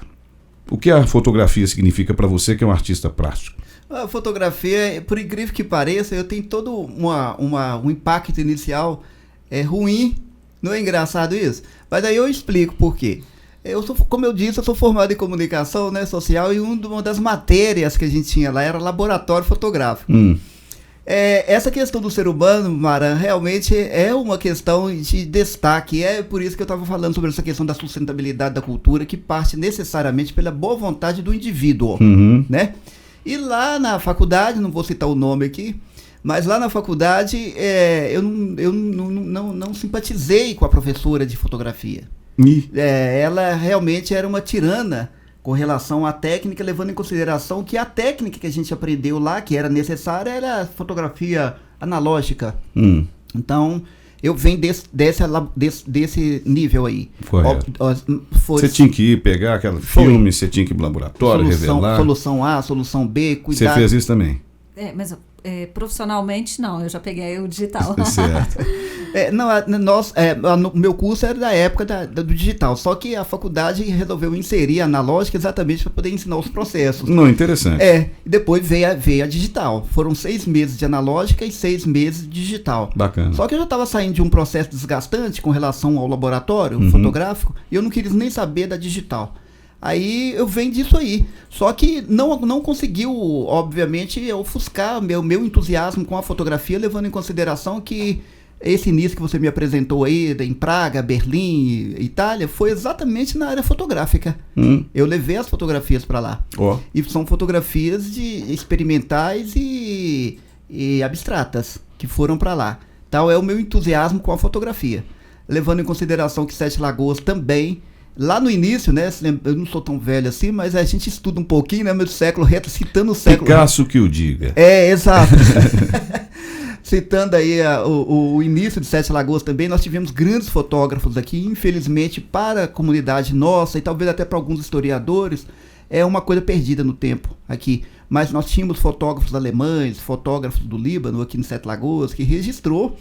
[SPEAKER 1] O que a fotografia significa para você, que é um artista plástico?
[SPEAKER 2] A fotografia, por incrível que pareça, eu tenho todo um impacto inicial ruim. Não é engraçado isso? Mas aí eu explico por quê. Como eu disse, eu sou formado em comunicação, né, social, e uma das matérias que a gente tinha lá era laboratório fotográfico. Essa questão do ser humano, Mara, realmente é uma questão de destaque. É por isso que eu estava falando sobre essa questão da sustentabilidade da cultura, que parte necessariamente pela boa vontade do indivíduo, né? E lá na faculdade, não vou citar o nome aqui, mas lá na faculdade eu não simpatizei com a professora de fotografia. Ela realmente era uma tirana com relação à técnica, levando em consideração que a técnica que a gente aprendeu lá, que era necessária, era fotografia analógica. Então, eu venho desse nível aí.
[SPEAKER 1] Correto. Você tinha que ir pegar aquele filme, você tinha que ir para o laboratório, revelar.
[SPEAKER 2] Solução A, solução B, cuidar.
[SPEAKER 1] Você fez isso também?
[SPEAKER 3] Mas profissionalmente não, eu já peguei o digital.
[SPEAKER 1] Certo.
[SPEAKER 2] O meu curso era da época do digital, só que a faculdade resolveu inserir a analógica exatamente para poder ensinar os processos.
[SPEAKER 1] Não, interessante.
[SPEAKER 2] E depois veio a digital. Foram 6 meses de analógica e 6 meses de digital.
[SPEAKER 1] Bacana.
[SPEAKER 2] Só que eu já estava saindo de um processo desgastante com relação ao laboratório fotográfico, e eu não queria nem saber da digital. Aí eu venho disso aí. Só que não conseguiu, obviamente, ofuscar meu entusiasmo com a fotografia, levando em consideração que esse início que você me apresentou aí, em Praga, Berlim, Itália, foi exatamente na área fotográfica. Eu levei as fotografias para lá. E são fotografias experimentais e abstratas que foram para lá. Tal é o meu entusiasmo com a fotografia. Levando em consideração que Sete Lagoas também, lá no início, né, eu não sou tão velho assim, mas a gente estuda um pouquinho, né, meu século reto, citando o século...
[SPEAKER 1] Picasso que o diga.
[SPEAKER 2] Exato. Citando aí o início de Sete Lagoas também, nós tivemos grandes fotógrafos aqui, infelizmente para a comunidade nossa e talvez até para alguns historiadores, é uma coisa perdida no tempo aqui. Mas nós tínhamos fotógrafos alemães, fotógrafos do Líbano aqui em Sete Lagoas, que registrou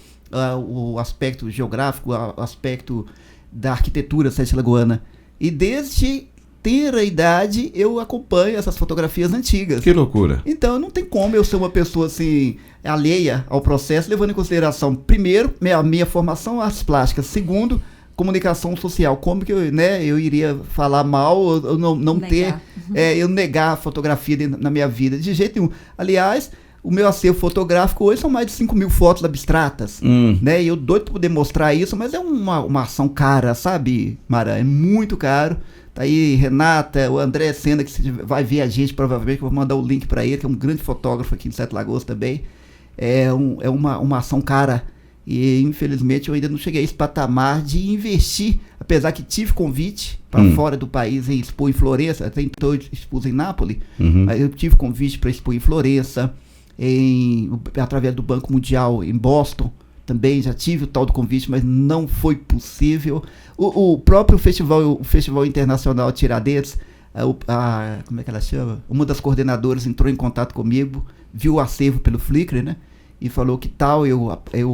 [SPEAKER 2] o aspecto geográfico, o aspecto da arquitetura sete-lagoana. E desde ter a idade, eu acompanho essas fotografias antigas.
[SPEAKER 1] Que loucura.
[SPEAKER 2] Então, não tem como eu ser uma pessoa assim, alheia ao processo, levando em consideração, primeiro, minha formação artes plásticas, segundo, comunicação social. Como que eu iria falar mal ou não ter, eu negar a fotografia na minha vida? De jeito nenhum. Aliás, o meu acervo fotográfico hoje são mais de 5.000 fotos abstratas, né? E eu doido para poder mostrar isso, mas é uma ação cara, sabe, Mara? É muito caro. Tá aí Renata, o André Sena, que vai ver a gente provavelmente, que eu vou mandar o link para ele, que é um grande fotógrafo aqui em Sete Lagoas também. É uma ação cara. E infelizmente eu ainda não cheguei a esse patamar de investir, apesar que tive convite para fora do país em expor em Florença, até então eu expus em Nápoles, mas eu tive convite para expor em Florença, através do Banco Mundial em Boston, também já tive o tal do convite, mas não foi possível. O próprio festival, o Festival Internacional Tiradentes, como é que ela chama? Uma das coordenadoras entrou em contato comigo, viu o acervo pelo Flickr, né? E falou que tal eu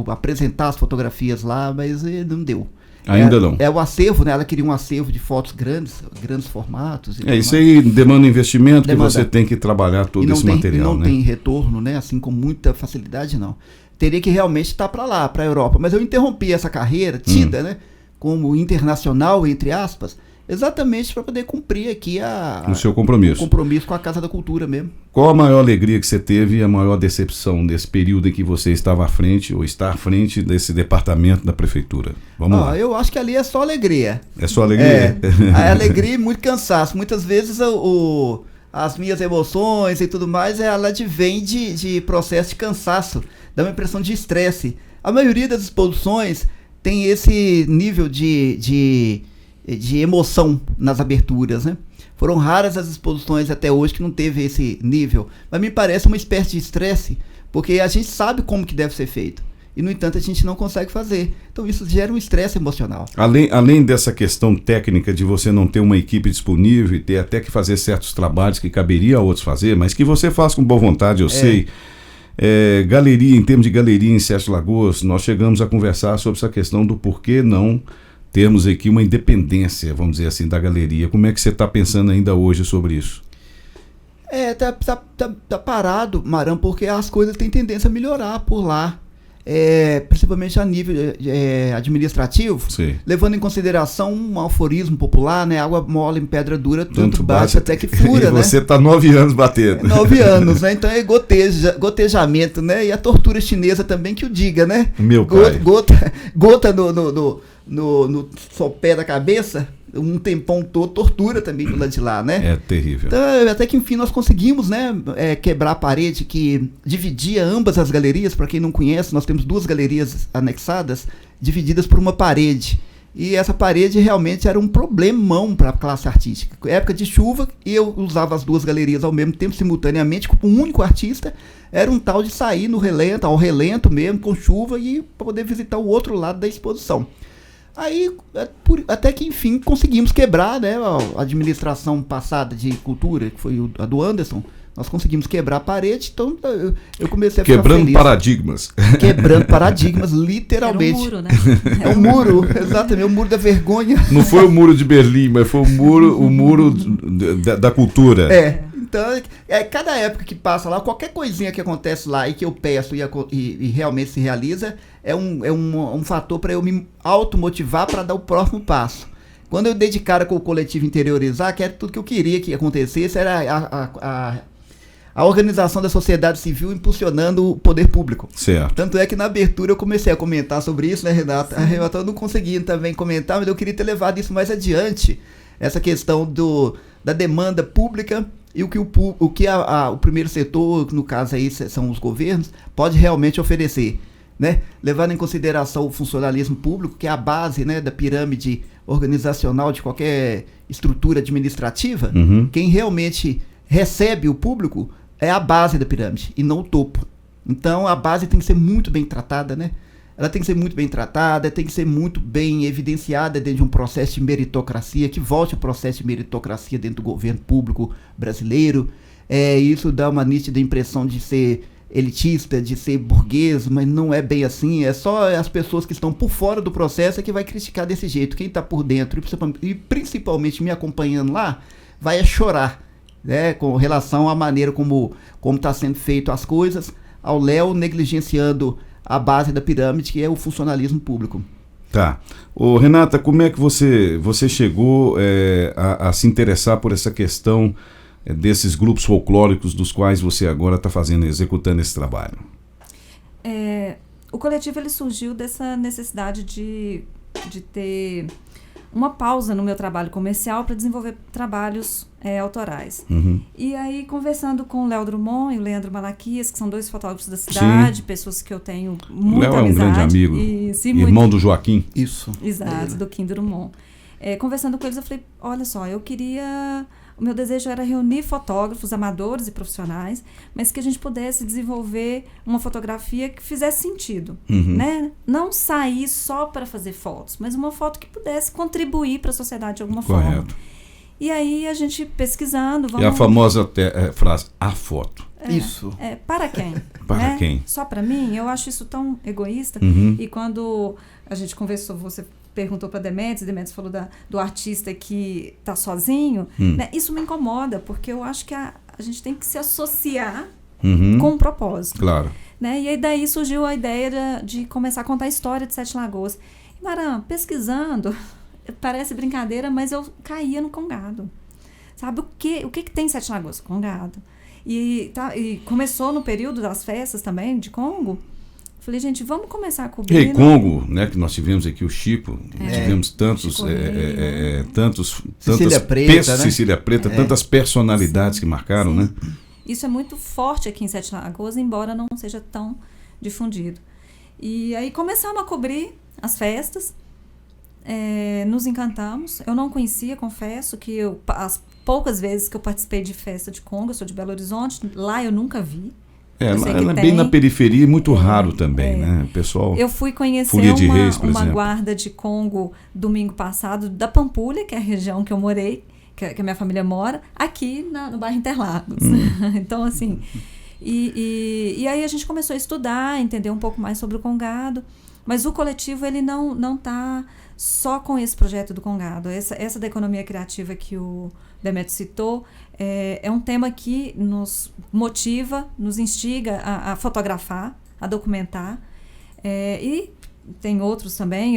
[SPEAKER 2] apresentar as fotografias lá, mas não deu.
[SPEAKER 1] Ainda não.
[SPEAKER 2] O acervo, né? Ela queria um acervo de fotos grandes formatos.
[SPEAKER 1] Isso aí demanda investimento, que você tem que trabalhar todo esse material,
[SPEAKER 2] né? Não tem retorno, né? Assim, com muita facilidade, não. Teria que realmente estar para lá, para a Europa. Mas eu interrompi essa carreira, tida, né? Como internacional, entre aspas, exatamente para poder cumprir aqui o
[SPEAKER 1] seu compromisso.
[SPEAKER 2] O compromisso com a Casa da Cultura mesmo.
[SPEAKER 1] Qual a maior alegria que você teve e a maior decepção nesse período em que você estava à frente ou está à frente desse departamento da prefeitura? Vamos lá.
[SPEAKER 2] Eu acho que ali é só alegria.
[SPEAKER 1] É só alegria?
[SPEAKER 2] A alegria e muito cansaço. Muitas vezes as minhas emoções e tudo mais, ela advém de processo de cansaço, dá uma impressão de estresse. A maioria das exposições tem esse nível de emoção nas aberturas, né? Foram raras as exposições até hoje que não teve esse nível, mas me parece uma espécie de estresse, porque a gente sabe como que deve ser feito, e no entanto a gente não consegue fazer, então isso gera um estresse emocional.
[SPEAKER 1] Além dessa questão técnica de você não ter uma equipe disponível e ter até que fazer certos trabalhos que caberia a outros fazer, mas que você faz com boa vontade, eu sei. Galeria, em termos de galeria em Sete Lagoas, nós chegamos a conversar sobre essa questão do porquê não termos aqui uma independência, vamos dizer assim, da galeria. Como é que você está pensando ainda hoje sobre isso?
[SPEAKER 2] Tá parado, Marão, porque as coisas têm tendência a melhorar por lá. Principalmente a nível administrativo,
[SPEAKER 1] sim,
[SPEAKER 2] levando em consideração um aforismo popular, né? Água mole em pedra dura, tanto bate até que fura,
[SPEAKER 1] e
[SPEAKER 2] né?
[SPEAKER 1] Você está 9 anos batendo.
[SPEAKER 2] 9 anos, né? Então é gotejamento, né? E a tortura chinesa também que o diga, né?
[SPEAKER 1] Meu
[SPEAKER 2] gota no sopé da cabeça, um tempão todo, tortura também do lado de lá, né?
[SPEAKER 1] É terrível.
[SPEAKER 2] Então, até que enfim nós conseguimos, né, quebrar a parede que dividia ambas as galerias. Para quem não conhece, nós temos 2 galerias anexadas, divididas por uma parede. E essa parede realmente era um problemão para a classe artística. Época de chuva, e eu usava as 2 galerias ao mesmo tempo, simultaneamente, com um único artista. Era um tal de sair ao relento mesmo, com chuva, e para poder visitar o outro lado da exposição. Aí, até que enfim, conseguimos quebrar, né, a administração passada de cultura, que foi a do Anderson, nós conseguimos quebrar a parede, então eu comecei a ficar feliz. Quebrando paradigmas, literalmente.
[SPEAKER 3] Era um muro, né?
[SPEAKER 2] É um muro, exatamente, o muro da vergonha.
[SPEAKER 1] Não foi o muro de Berlim, mas foi o muro da cultura.
[SPEAKER 2] Então, cada época que passa lá, qualquer coisinha que acontece lá e que eu peço e realmente se realiza, é um fator para eu me automotivar para dar o próximo passo. Quando eu dei de cara com o coletivo Interiorizar, que era tudo que eu queria que acontecesse, era a organização da sociedade civil impulsionando o poder público.
[SPEAKER 1] Certo.
[SPEAKER 2] Tanto é que na abertura eu comecei a comentar sobre isso, né, Renata? A Renata não conseguia também comentar, mas eu queria ter levado isso mais adiante, essa questão da demanda pública e o que o primeiro setor, no caso aí são os governos, pode realmente oferecer, né? Levando em consideração o funcionalismo público, que é a base, né, da pirâmide organizacional de qualquer estrutura administrativa. Quem realmente recebe o público é a base da pirâmide e não o topo. Então a base tem que ser muito bem tratada, né? Ela tem que ser muito bem tratada, tem que ser muito bem evidenciada dentro de um processo de meritocracia, que volte ao processo de meritocracia dentro do governo público brasileiro. Isso dá uma nítida impressão de ser elitista, de ser burguês, mas não é bem assim. É só as pessoas que estão por fora do processo que vai criticar desse jeito. Quem está por dentro e principalmente me acompanhando lá, vai chorar, né, com relação à maneira como está sendo feito as coisas, ao Léo negligenciando a base da pirâmide, que é o funcionalismo público.
[SPEAKER 1] Tá. Ô, Renata, como é que você chegou a se interessar por essa questão desses grupos folclóricos dos quais você agora está executando esse trabalho?
[SPEAKER 3] O coletivo ele surgiu dessa necessidade de ter uma pausa no meu trabalho comercial para desenvolver trabalhos autorais. E aí, conversando com o Léo Drummond e o Leandro Malaquias, que são dois fotógrafos da cidade, sim, pessoas que eu tenho muita amizade.
[SPEAKER 1] O Léo é um grande amigo, irmão do Joaquim.
[SPEAKER 2] Isso.
[SPEAKER 3] Exato, do Kim Drummond. Conversando com eles, eu falei, olha só, o meu desejo era reunir fotógrafos amadores e profissionais, mas que a gente pudesse desenvolver uma fotografia que fizesse sentido, né? Não sair só para fazer fotos, mas uma foto que pudesse contribuir para a sociedade de alguma forma. E aí a gente pesquisando...
[SPEAKER 1] É a famosa frase, a foto.
[SPEAKER 2] Isso.
[SPEAKER 3] Para quem?
[SPEAKER 1] Para quem?
[SPEAKER 3] Só para mim? Eu acho isso tão egoísta. E quando a gente conversou, você perguntou para Demetrios falou do artista que está sozinho, né? Isso me incomoda, porque eu acho que a gente tem que se associar com um propósito.
[SPEAKER 1] Claro.
[SPEAKER 3] Né? E aí daí surgiu a ideia de começar a contar a história de Sete Lagoas. E, Maran, pesquisando, parece brincadeira, mas eu caía no Congado. Sabe o que tem em Sete Lagoas? Congado. E começou no período das festas também, de Congo. Falei, gente, vamos começar a cobrir...
[SPEAKER 1] Rei Congo, né, que nós tivemos aqui o Chico, tivemos tantos...
[SPEAKER 2] Cecília Preta, né?
[SPEAKER 1] Cecília Preta, tantas personalidades, sim, que marcaram, sim, né?
[SPEAKER 3] Isso é muito forte aqui em Sete Lagoas, embora não seja tão difundido. E aí começamos a cobrir as festas, nos encantamos. Eu não conhecia, confesso, que as poucas vezes que eu participei de festa de Congo, eu sou de Belo Horizonte, lá eu nunca vi.
[SPEAKER 1] Ela é bem na periferia e muito raro também, né? O pessoal...
[SPEAKER 3] Eu fui conhecer uma guarda de Congo domingo passado, da Pampulha, que é a região que eu morei, que a minha família mora, aqui no bairro Interlagos. Então, assim... E aí a gente começou a estudar, entender um pouco mais sobre o Congado, mas o coletivo ele não está só com esse projeto do Congado. Essa da economia criativa que o Demetrios citou é um tema que nos motiva, nos instiga a fotografar, a documentar. E tem outros também.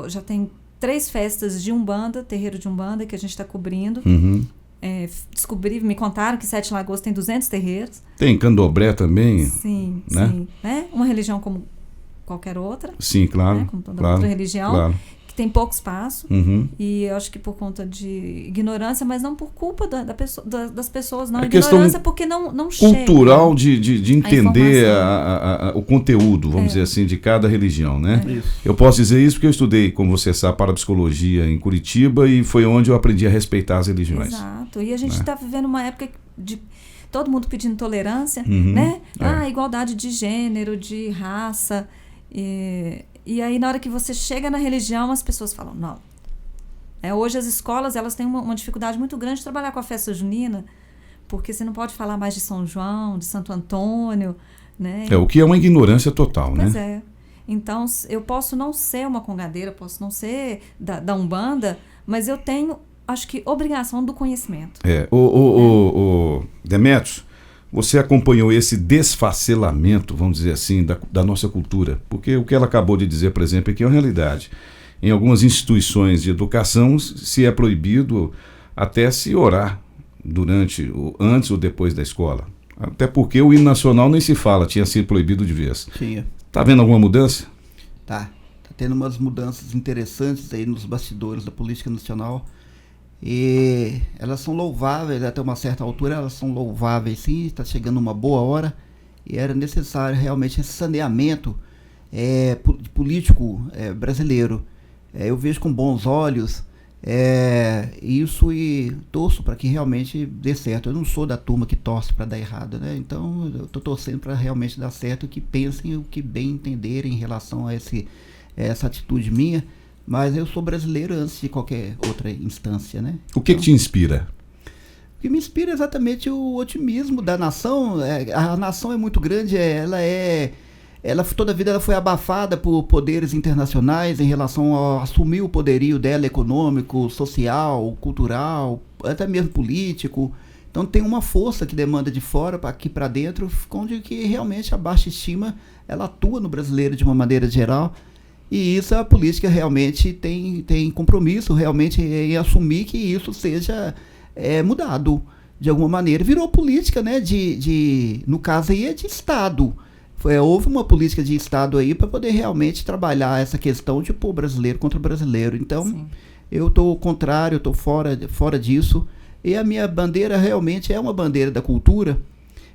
[SPEAKER 3] Já tem 3 festas de Umbanda, terreiro de Umbanda, que a gente está cobrindo. Me contaram que Sete Lagoas tem 200 terreiros. Tem
[SPEAKER 1] Candomblé também.
[SPEAKER 3] Sim,
[SPEAKER 1] né?
[SPEAKER 3] Sim. Uma religião como qualquer outra.
[SPEAKER 1] Sim, claro.
[SPEAKER 3] Como toda outra religião.
[SPEAKER 1] Claro.
[SPEAKER 3] Tem pouco espaço, e eu acho que por conta de ignorância, mas não por culpa das pessoas, não. Ignorância porque não chega.
[SPEAKER 1] Cultural de entender o conteúdo, vamos dizer assim, de cada religião, né? Eu posso dizer isso porque eu estudei, como você sabe, parapsicologia em Curitiba e foi onde eu aprendi a respeitar as religiões.
[SPEAKER 3] Exato, e a gente está vivendo uma época de todo mundo pedindo tolerância, né? Igualdade de gênero, de raça, e aí, na hora que você chega na religião, as pessoas falam, não. Hoje as escolas elas têm uma dificuldade muito grande de trabalhar com a festa junina, porque você não pode falar mais de São João, de Santo Antônio, né?
[SPEAKER 1] O que é uma ignorância total,
[SPEAKER 3] pois
[SPEAKER 1] né?
[SPEAKER 3] Pois é. Então, eu posso não ser uma congadeira, posso não ser da Umbanda, mas eu tenho, acho que, obrigação do conhecimento.
[SPEAKER 1] Demetrios, você acompanhou esse desfacelamento, vamos dizer assim, da nossa cultura? Porque o que ela acabou de dizer, por exemplo, é que é uma realidade. em algumas instituições de educação se é proibido até se orar durante, antes ou depois da escola. Até porque o hino nacional nem se fala, tinha sido proibido de vez.
[SPEAKER 2] Tinha.
[SPEAKER 1] Tá vendo alguma mudança?
[SPEAKER 2] Tá tendo umas mudanças interessantes aí nos bastidores da política nacional. E elas são louváveis, até uma certa altura elas são louváveis sim, está chegando uma boa hora e era necessário realmente esse saneamento político brasileiro. Eu vejo com bons olhos isso e torço para que realmente dê certo. Eu não sou da turma que torce para dar errado, né? Então eu estou torcendo para realmente dar certo, que pensem o que bem entenderem em relação a essa atitude minha. Mas eu sou brasileiro antes de qualquer outra instância, né?
[SPEAKER 1] O que te inspira?
[SPEAKER 2] O que me inspira é exatamente o otimismo da nação. A nação é muito grande, ela toda a vida ela foi abafada por poderes internacionais em relação a assumir o poderio dela econômico, social, cultural, até mesmo político. Então tem uma força que demanda de fora para aqui para dentro, onde que realmente a baixa estima ela atua no brasileiro de uma maneira geral. E isso a política realmente tem compromisso realmente em assumir que isso seja mudado de alguma maneira. Virou política, né, no caso aí é de Estado. Houve uma política de Estado aí para poder realmente trabalhar essa questão de pôr brasileiro contra brasileiro. Então, sim, eu estou contrário, estou fora disso. E a minha bandeira realmente é uma bandeira da cultura.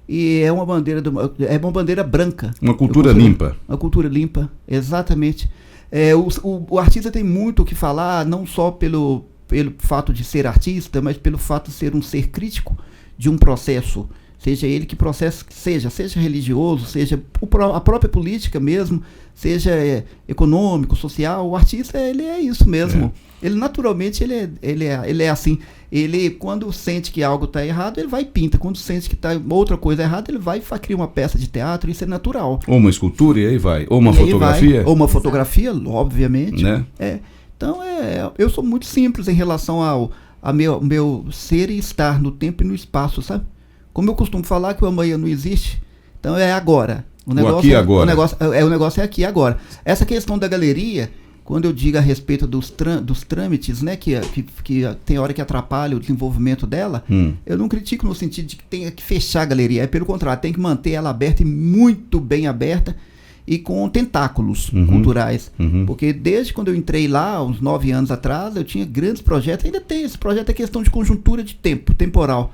[SPEAKER 2] E é uma bandeira branca.
[SPEAKER 1] Uma cultura limpa.
[SPEAKER 2] Uma cultura limpa, exatamente. O artista tem muito o que falar, não só pelo fato de ser artista, mas pelo fato de ser um ser crítico de um processo. Seja ele que processo que seja religioso, seja a própria política mesmo, seja econômico, social. O artista, ele é isso mesmo. Ele naturalmente, ele é assim. Ele, quando sente que algo está errado, ele vai e pinta. Quando sente que está outra coisa errada, ele vai e cria uma peça de teatro. Isso é natural.
[SPEAKER 1] Ou uma escultura, e aí vai. Ou uma fotografia.
[SPEAKER 2] Ou uma fotografia, obviamente.
[SPEAKER 1] Né?
[SPEAKER 2] Então, eu sou muito simples em relação ao meu ser e estar no tempo e no espaço, sabe? Como eu costumo falar que o amanhã não existe, então é agora. O negócio é aqui e agora. Essa questão da galeria, quando eu digo a respeito dos trâmites, né, que tem hora que atrapalha o desenvolvimento dela, eu não critico no sentido de que tenha que fechar a galeria. Pelo contrário, tem que manter ela aberta e muito bem aberta e com tentáculos culturais. Porque desde quando eu entrei lá, uns 9 anos atrás, eu tinha grandes projetos. Ainda tem esse projeto, é questão de conjuntura de tempo, temporal.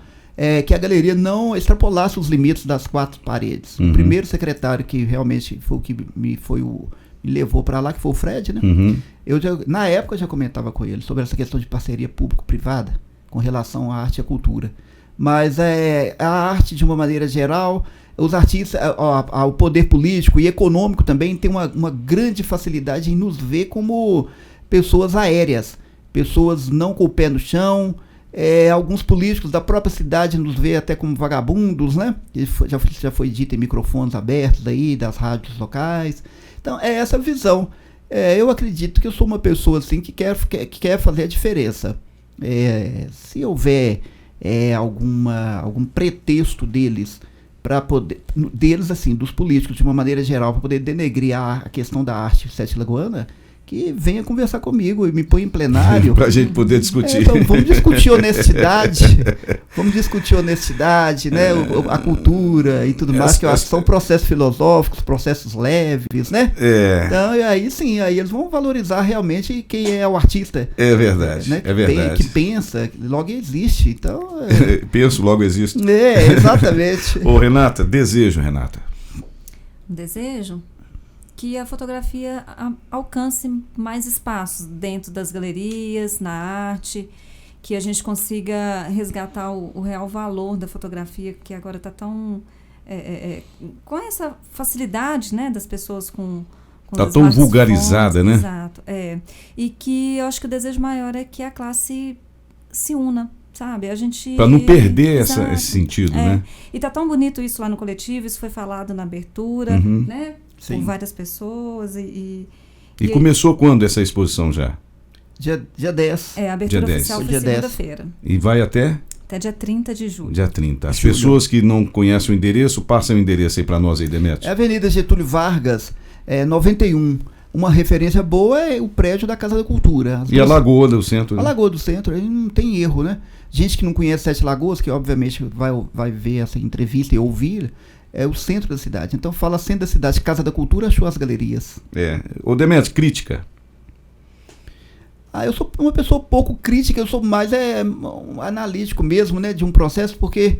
[SPEAKER 2] Que a galeria não extrapolasse os limites das 4 paredes. O primeiro secretário que realmente foi o que me levou para lá, que foi o Fred, né? Na época eu já comentava com ele sobre essa questão de parceria público-privada com relação à arte e à cultura. Mas a arte, de uma maneira geral, os artistas, o poder político e econômico também tem uma grande facilidade em nos ver como pessoas aéreas, pessoas não com o pé no chão. Alguns políticos da própria cidade nos vê até como vagabundos, né? Já foi dito em microfones abertos aí, das rádios locais. Então, é essa visão. Eu acredito que eu sou uma pessoa assim, que quer fazer a diferença. Se houver algum pretexto deles, assim, dos políticos, de uma maneira geral, para poder denegrir a questão da arte sete-lagoana, que venha conversar comigo e me põe em plenário.
[SPEAKER 1] Para a gente poder discutir.
[SPEAKER 2] Então, vamos discutir honestidade, né? A cultura e tudo mais, que eu acho que são processos filosóficos, processos leves, né? Então, aí sim, aí eles vão valorizar realmente quem é o artista.
[SPEAKER 1] É verdade, né?
[SPEAKER 2] Que pensa, logo existe. Então,
[SPEAKER 1] penso, logo existe.
[SPEAKER 2] Exatamente.
[SPEAKER 1] Ô, Renata, desejo.
[SPEAKER 3] Desejo que a fotografia alcance mais espaços dentro das galerias, na arte, que a gente consiga resgatar o real valor da fotografia, que agora está tão... com essa facilidade, né, das pessoas com
[SPEAKER 1] está tão vulgarizada,
[SPEAKER 3] fontes,
[SPEAKER 1] né?
[SPEAKER 3] Exato. E que eu acho que o desejo maior é que a classe se una, sabe? Para
[SPEAKER 1] não perder esse sentido, né?
[SPEAKER 3] E tá tão bonito isso lá no coletivo, isso foi falado na abertura, né?
[SPEAKER 2] Sim.
[SPEAKER 3] Por várias pessoas
[SPEAKER 1] e começou quando essa exposição já?
[SPEAKER 2] Dia 10.
[SPEAKER 3] A abertura oficial foi segunda-feira.
[SPEAKER 1] E vai até
[SPEAKER 3] dia 30 de julho.
[SPEAKER 1] Dia 30. As pessoas que não conhecem o endereço, passam o endereço aí para nós aí, Demetrio.
[SPEAKER 2] Avenida Getúlio Vargas, 91. uma referência boa é o prédio da Casa da Cultura.
[SPEAKER 1] E a Lagoa do Centro, né?
[SPEAKER 2] A Lagoa do Centro, aí não tem erro, né? Gente que não conhece Sete Lagoas, que obviamente vai ver essa entrevista e ouvir, é o centro da cidade. Então fala centro da cidade, Casa da Cultura, achou as galerias.
[SPEAKER 1] Ô Demetrios, crítica.
[SPEAKER 2] Eu sou uma pessoa pouco crítica, eu sou mais um analítico mesmo, né, de um processo, porque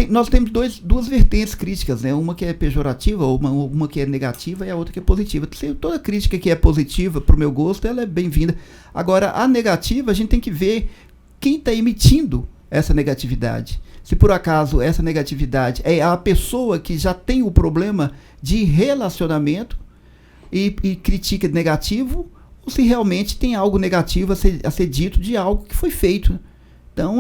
[SPEAKER 2] nós temos duas vertentes críticas, né? Uma que é pejorativa, uma que é negativa e a outra que é positiva. Toda crítica que é positiva, pro meu gosto, ela é bem-vinda. Agora, a negativa, a gente tem que ver quem está emitindo essa negatividade. Se por acaso essa negatividade é a pessoa que já tem o problema de relacionamento e critica negativo, ou se realmente tem algo negativo a ser dito de algo que foi feito. Então,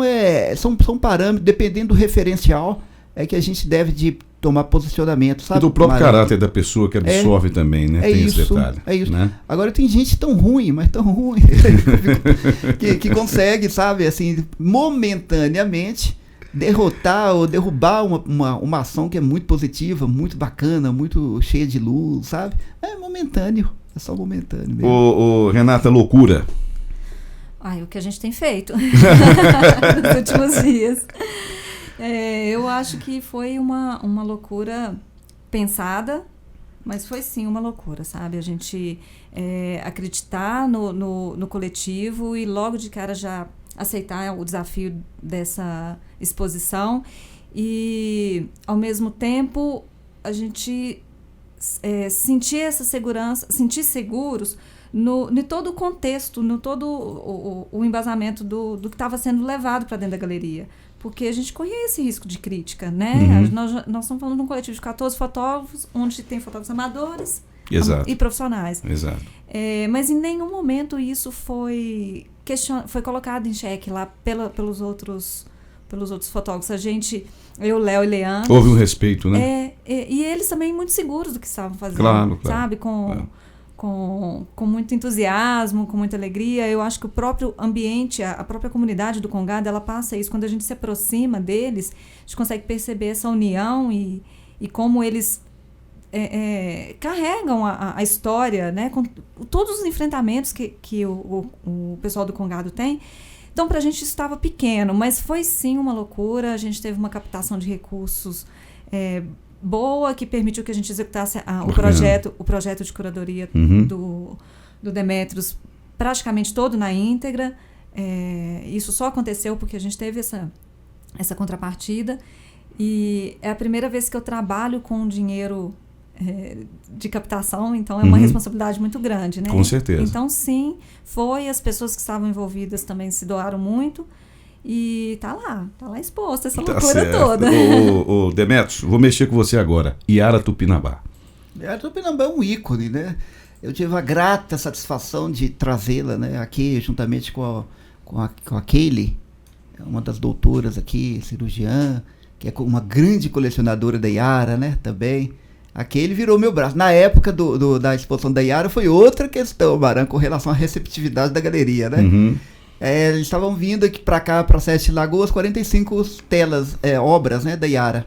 [SPEAKER 2] são parâmetros, dependendo do referencial, é que a gente deve de tomar posicionamento, sabe?
[SPEAKER 1] E do próprio caráter da pessoa que absorve também, né? Tem esse detalhe.
[SPEAKER 2] É isso.
[SPEAKER 1] Né?
[SPEAKER 2] Agora, tem gente tão ruim, mas tão ruim, que consegue, sabe, assim, momentaneamente, derrotar ou derrubar uma ação que é muito positiva, muito bacana, muito cheia de luz, sabe? É momentâneo. É só momentâneo mesmo.
[SPEAKER 1] Renata, loucura.
[SPEAKER 3] O que a gente tem feito nos últimos dias. Eu acho que foi uma loucura pensada, mas foi sim uma loucura, sabe? A gente acreditar no coletivo e logo de cara já aceitar o desafio dessa exposição e, ao mesmo tempo, a gente sentir essa segurança, sentir seguros no todo o contexto, no todo o embasamento do que estava sendo levado para dentro da galeria. Porque a gente corria esse risco de crítica, né? Nós estamos falando de um coletivo de 14 fotógrafos, onde tem fotógrafos amadores e profissionais.
[SPEAKER 1] Exato.
[SPEAKER 3] Mas em nenhum momento isso foi colocado em xeque lá pelos outros fotógrafos. Eu, Léo e Leandro...
[SPEAKER 1] Houve um respeito, né?
[SPEAKER 3] E eles também muito seguros do que estavam fazendo.
[SPEAKER 1] Claro.
[SPEAKER 3] Sabe? Com muito entusiasmo, com muita alegria. Eu acho que o próprio ambiente, a própria comunidade do Congado, ela passa isso. Quando a gente se aproxima deles, a gente consegue perceber essa união e como eles carregam a história, né? Com todos os enfrentamentos que o pessoal do Congado tem. Então, para a gente isso estava pequeno, mas foi sim uma loucura. A gente teve uma captação de recursos boa, que permitiu que a gente executasse o projeto de curadoria do Demetrios praticamente todo na íntegra. Isso só aconteceu porque a gente teve essa contrapartida. E é a primeira vez que eu trabalho com dinheiro de captação, então é uma responsabilidade muito grande, né?
[SPEAKER 1] Com certeza.
[SPEAKER 3] Então, sim, as pessoas que estavam envolvidas também se doaram muito e tá lá exposta essa loucura toda.
[SPEAKER 1] Ô Demetrios, vou mexer com você agora. Iara Tupinambá.
[SPEAKER 2] Iara Tupinambá é um ícone, né? Eu tive a grata satisfação de trazê-la, né, aqui, juntamente com a Keile, uma das doutoras aqui, cirurgiã, que é uma grande colecionadora da Iara, né, também. Aquele virou meu braço. Na época da exposição da Iara foi outra questão, Baran, com relação à receptividade da galeria, né? Eles estavam vindo aqui para cá, para Sete Lagoas, 45 telas, obras, né, da Iara.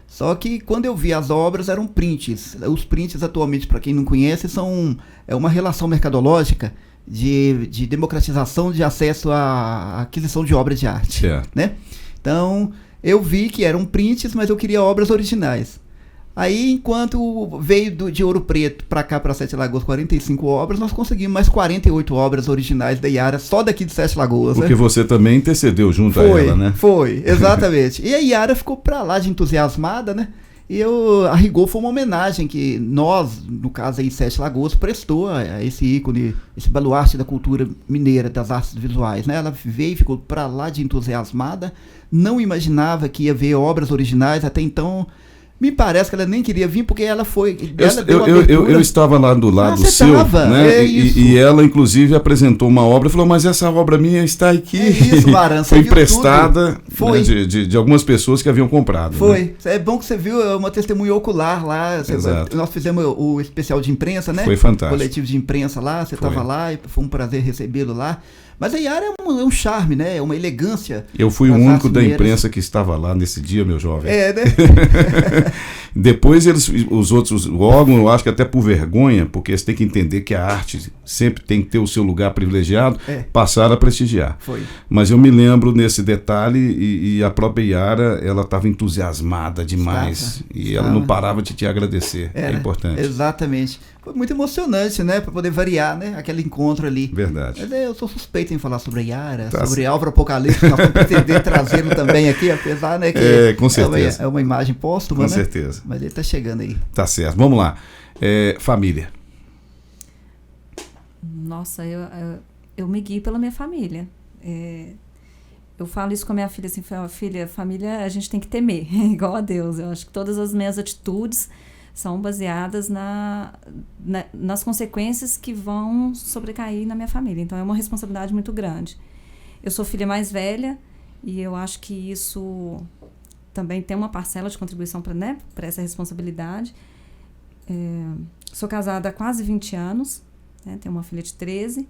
[SPEAKER 2] Só que quando eu vi as obras eram prints. Os prints atualmente, para quem não conhece, são uma relação mercadológica de democratização de acesso à aquisição de obras de arte, né? Então, eu vi que eram prints, mas eu queria obras originais. Aí, enquanto veio de Ouro Preto para cá, para Sete Lagoas, 45 obras, nós conseguimos mais 48 obras originais da Iara, só daqui de Sete Lagoas.
[SPEAKER 1] Porque você também intercedeu junto a ela, né?
[SPEAKER 2] Foi, exatamente. E a Iara ficou para lá de entusiasmada, né? E a rigor foi uma homenagem que nós, no caso aí Sete Lagoas, prestou a esse ícone, esse baluarte da cultura mineira, das artes visuais, né? Ela veio e ficou para lá de entusiasmada, não imaginava que ia ver obras originais, até então... Me parece que ela nem queria vir, porque ela foi...
[SPEAKER 1] Eu estava lá do lado seu, né? E ela, inclusive, apresentou uma obra e falou, mas essa obra minha está aqui. Foi emprestada de algumas pessoas que haviam comprado.
[SPEAKER 2] Foi. Né? É bom que você viu uma testemunha ocular lá.
[SPEAKER 1] Exato.
[SPEAKER 2] Nós fizemos o especial de imprensa, né?
[SPEAKER 1] Foi fantástico.
[SPEAKER 2] Coletivo de imprensa lá, você estava lá e foi um prazer recebê-lo lá. Mas a Iara é um charme, né? É uma elegância.
[SPEAKER 1] Eu fui o único da imprensa que estava lá nesse dia, meu jovem.
[SPEAKER 2] Né?
[SPEAKER 1] Depois os outros órgãos, eu acho que até por vergonha, porque você tem que entender que a arte sempre tem que ter o seu lugar privilegiado, passaram a prestigiar.
[SPEAKER 2] Foi.
[SPEAKER 1] Mas eu me lembro nesse detalhe e a própria Yara, ela estava entusiasmada demais. Ela não parava de te agradecer. É importante.
[SPEAKER 2] Exatamente. Foi muito emocionante, né? Para poder variar, né? Aquele encontro ali.
[SPEAKER 1] Verdade.
[SPEAKER 2] Mas eu sou suspeito em falar sobre a Yara, sobre Álvaro Apocalipse, nós vamos pretender trazê-lo também aqui, apesar, né? Que
[SPEAKER 1] com certeza.
[SPEAKER 2] É uma imagem póstuma,
[SPEAKER 1] com
[SPEAKER 2] né?
[SPEAKER 1] certeza.
[SPEAKER 2] Mas ele está chegando aí.
[SPEAKER 1] Tá certo. Vamos lá. Família.
[SPEAKER 3] Nossa, eu me guio pela minha família. Eu falo isso com a minha filha, assim, filha, família a gente tem que temer, igual a Deus. Eu acho que todas as minhas atitudes são baseadas nas consequências que vão sobrecair na minha família. Então, é uma responsabilidade muito grande. Eu sou filha mais velha e eu acho que isso também tem uma parcela de contribuição para essa responsabilidade. Sou casada há quase 20 anos, né, tenho uma filha de 13.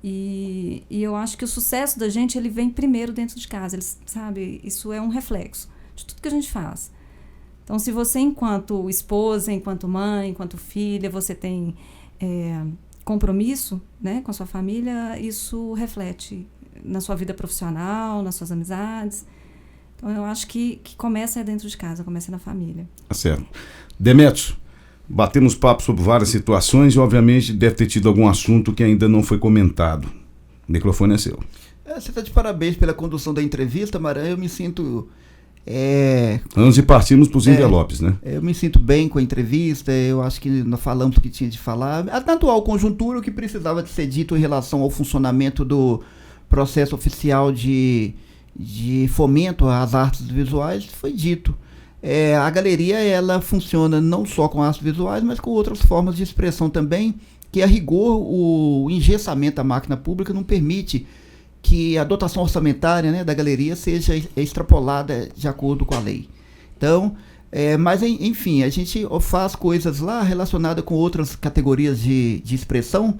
[SPEAKER 3] E eu acho que o sucesso da gente, ele vem primeiro dentro de casa. Sabe, isso é um reflexo de tudo que a gente faz. Então, se você, enquanto esposa, enquanto mãe, enquanto filha, você tem compromisso, né, com a sua família, isso reflete na sua vida profissional, nas suas amizades. Então, eu acho que começa dentro de casa, começa na família.
[SPEAKER 1] Tá certo. Demétrio, batemos papo sobre várias situações e, obviamente, deve ter tido algum assunto que ainda não foi comentado. O microfone é seu.
[SPEAKER 2] Você está de parabéns pela condução da entrevista, Maran. Eu me sinto...
[SPEAKER 1] Antes de partirmos para os envelopes, né?
[SPEAKER 2] Eu me sinto bem com a entrevista, eu acho que nós falamos o que tinha de falar. Na atual conjuntura, o que precisava de ser dito em relação ao funcionamento do processo oficial de fomento às artes visuais foi dito. A galeria, ela funciona não só com artes visuais, mas com outras formas de expressão também, que a rigor o engessamento da máquina pública não permite que a dotação orçamentária, né, da galeria seja extrapolada de acordo com a lei. Então, mas enfim, a gente faz coisas lá relacionadas com outras categorias de expressão,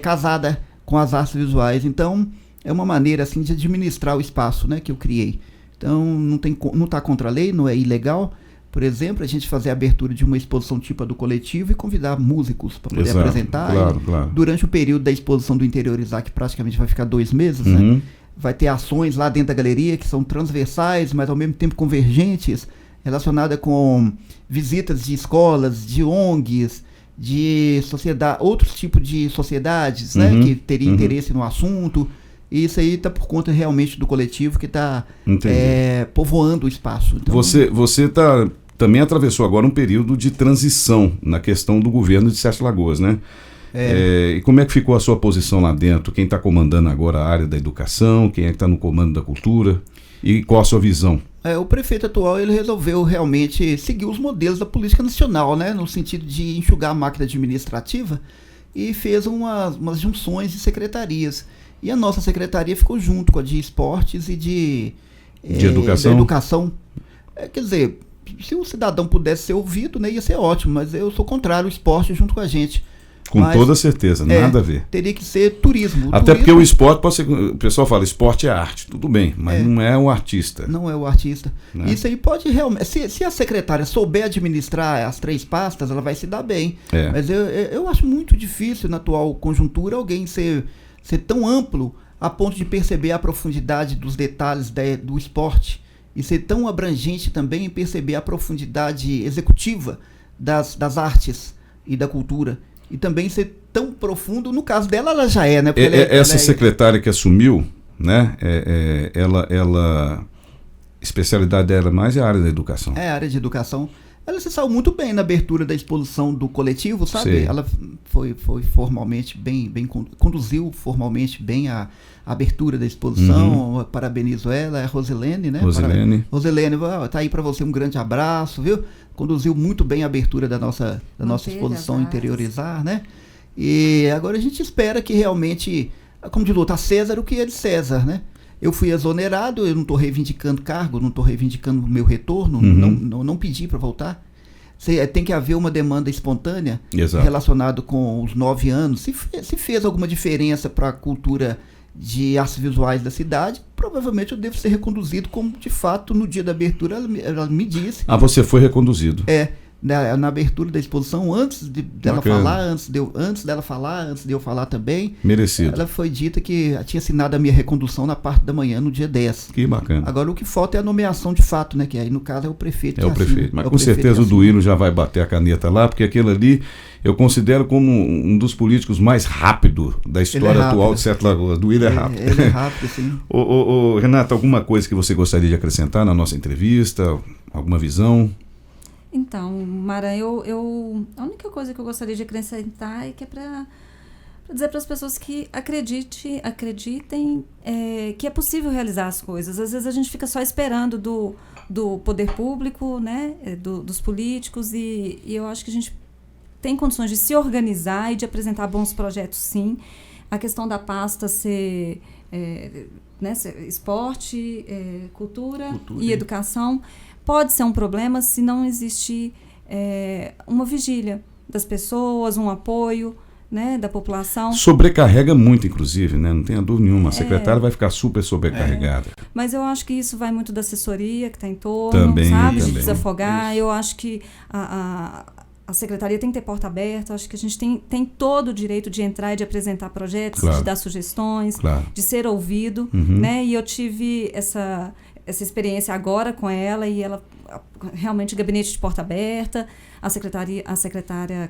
[SPEAKER 2] casada com as artes visuais. Então, é uma maneira assim de administrar o espaço, né, que eu criei. Então, não está contra a lei, não é ilegal. Por exemplo, a gente fazer a abertura de uma exposição tipo a do coletivo e convidar músicos para poder apresentar.
[SPEAKER 1] Claro.
[SPEAKER 2] Durante o período da exposição do Interiorizar, que praticamente vai ficar 2 meses, né? Vai ter ações lá dentro da galeria que são transversais, mas ao mesmo tempo convergentes, relacionadas com visitas de escolas, de ONGs, de sociedade, outros tipos de sociedades, né? Que teriam interesse no assunto. E isso aí está por conta realmente do coletivo que está povoando o espaço. Então,
[SPEAKER 1] você também atravessou agora um período de transição na questão do governo de Sete Lagoas, né? E como é que ficou a sua posição lá dentro? Quem está comandando agora a área da educação? Quem é que está no comando da cultura? E qual a sua visão?
[SPEAKER 2] O prefeito atual, ele resolveu realmente seguir os modelos da política nacional, né? No sentido de enxugar a máquina administrativa, e fez umas junções de secretarias. E a nossa secretaria ficou junto com a de esportes e de educação. Quer dizer, se o cidadão pudesse ser ouvido, né, ia ser ótimo, mas eu sou contrário ao esporte junto com a gente.
[SPEAKER 1] Com toda certeza, nada a ver.
[SPEAKER 2] Teria que ser turismo.
[SPEAKER 1] Até porque o esporte pode ser... O pessoal fala, esporte é arte, tudo bem, mas não é o artista.
[SPEAKER 2] Não é o artista.
[SPEAKER 1] Né?
[SPEAKER 2] Isso aí pode realmente... Se a secretária souber administrar as 3 pastas, ela vai se dar bem. Mas eu acho muito difícil, na atual conjuntura, alguém ser tão amplo a ponto de perceber a profundidade dos detalhes do esporte e ser tão abrangente também em perceber a profundidade executiva das artes e da cultura. E também ser tão profundo, no caso dela, ela já é, né? Porque
[SPEAKER 1] essa secretária que assumiu, né? A especialidade dela mais é a área da educação.
[SPEAKER 2] A área de educação. Ela se saiu muito bem na abertura da exposição do coletivo, sabe?
[SPEAKER 1] Sim.
[SPEAKER 2] Ela foi formalmente conduziu formalmente bem a abertura da exposição. Eu parabenizo ela, é a Rosilene, né? Rosilene, tá aí para você um grande abraço, viu? Conduziu muito bem a abertura da nossa exposição Interiorizar, né? E agora a gente espera que realmente, como diz o outro, a César o que é de César, né? Eu fui exonerado, eu não estou reivindicando cargo, não estou reivindicando o meu retorno, não pedi para voltar. Tem que haver uma demanda espontânea relacionada com os 9 anos. Se fez alguma diferença para a cultura de artes visuais da cidade, provavelmente eu devo ser reconduzido, como de fato no dia da abertura ela me disse.
[SPEAKER 1] Ah, você foi reconduzido.
[SPEAKER 2] Na abertura da exposição, antes dela falar, antes de eu falar também.
[SPEAKER 1] Merecido.
[SPEAKER 2] Ela foi dita que tinha assinado a minha recondução na parte da manhã, no dia 10.
[SPEAKER 1] Que bacana.
[SPEAKER 2] Agora o que falta é a nomeação de fato, né? Que aí no caso é o prefeito.
[SPEAKER 1] É o prefeito. Mas com certeza o Duílio já vai bater a caneta lá, porque aquele ali eu considero como um dos políticos mais rápidos da história atual de Sete Lagoas. Duílio é rápido.
[SPEAKER 2] Ele é rápido, sim.
[SPEAKER 1] Renata, alguma coisa que você gostaria de acrescentar na nossa entrevista? Alguma visão?
[SPEAKER 3] Então, Mara, a única coisa que eu gostaria de acrescentar é que é para dizer para as pessoas que acreditem que é possível realizar as coisas. Às vezes a gente fica só esperando do poder público, né, dos políticos, e eu acho que a gente tem condições de se organizar e de apresentar bons projetos, sim. A questão da pasta ser esporte, cultura e educação pode ser um problema se não existir uma vigília das pessoas, um apoio, né, da população.
[SPEAKER 1] Sobrecarrega muito, inclusive, né? Não tenha dúvida nenhuma. A secretária vai ficar super sobrecarregada.
[SPEAKER 3] Mas eu acho que isso vai muito da assessoria que está em torno,
[SPEAKER 1] também,
[SPEAKER 3] sabe?
[SPEAKER 1] Também.
[SPEAKER 3] De desafogar. Isso. Eu acho que a secretaria tem que ter porta aberta. Acho que a gente tem todo o direito de entrar e de apresentar projetos, de dar sugestões, de ser ouvido, né? E eu tive essa experiência agora com ela, e ela realmente gabinete de porta aberta. A secretária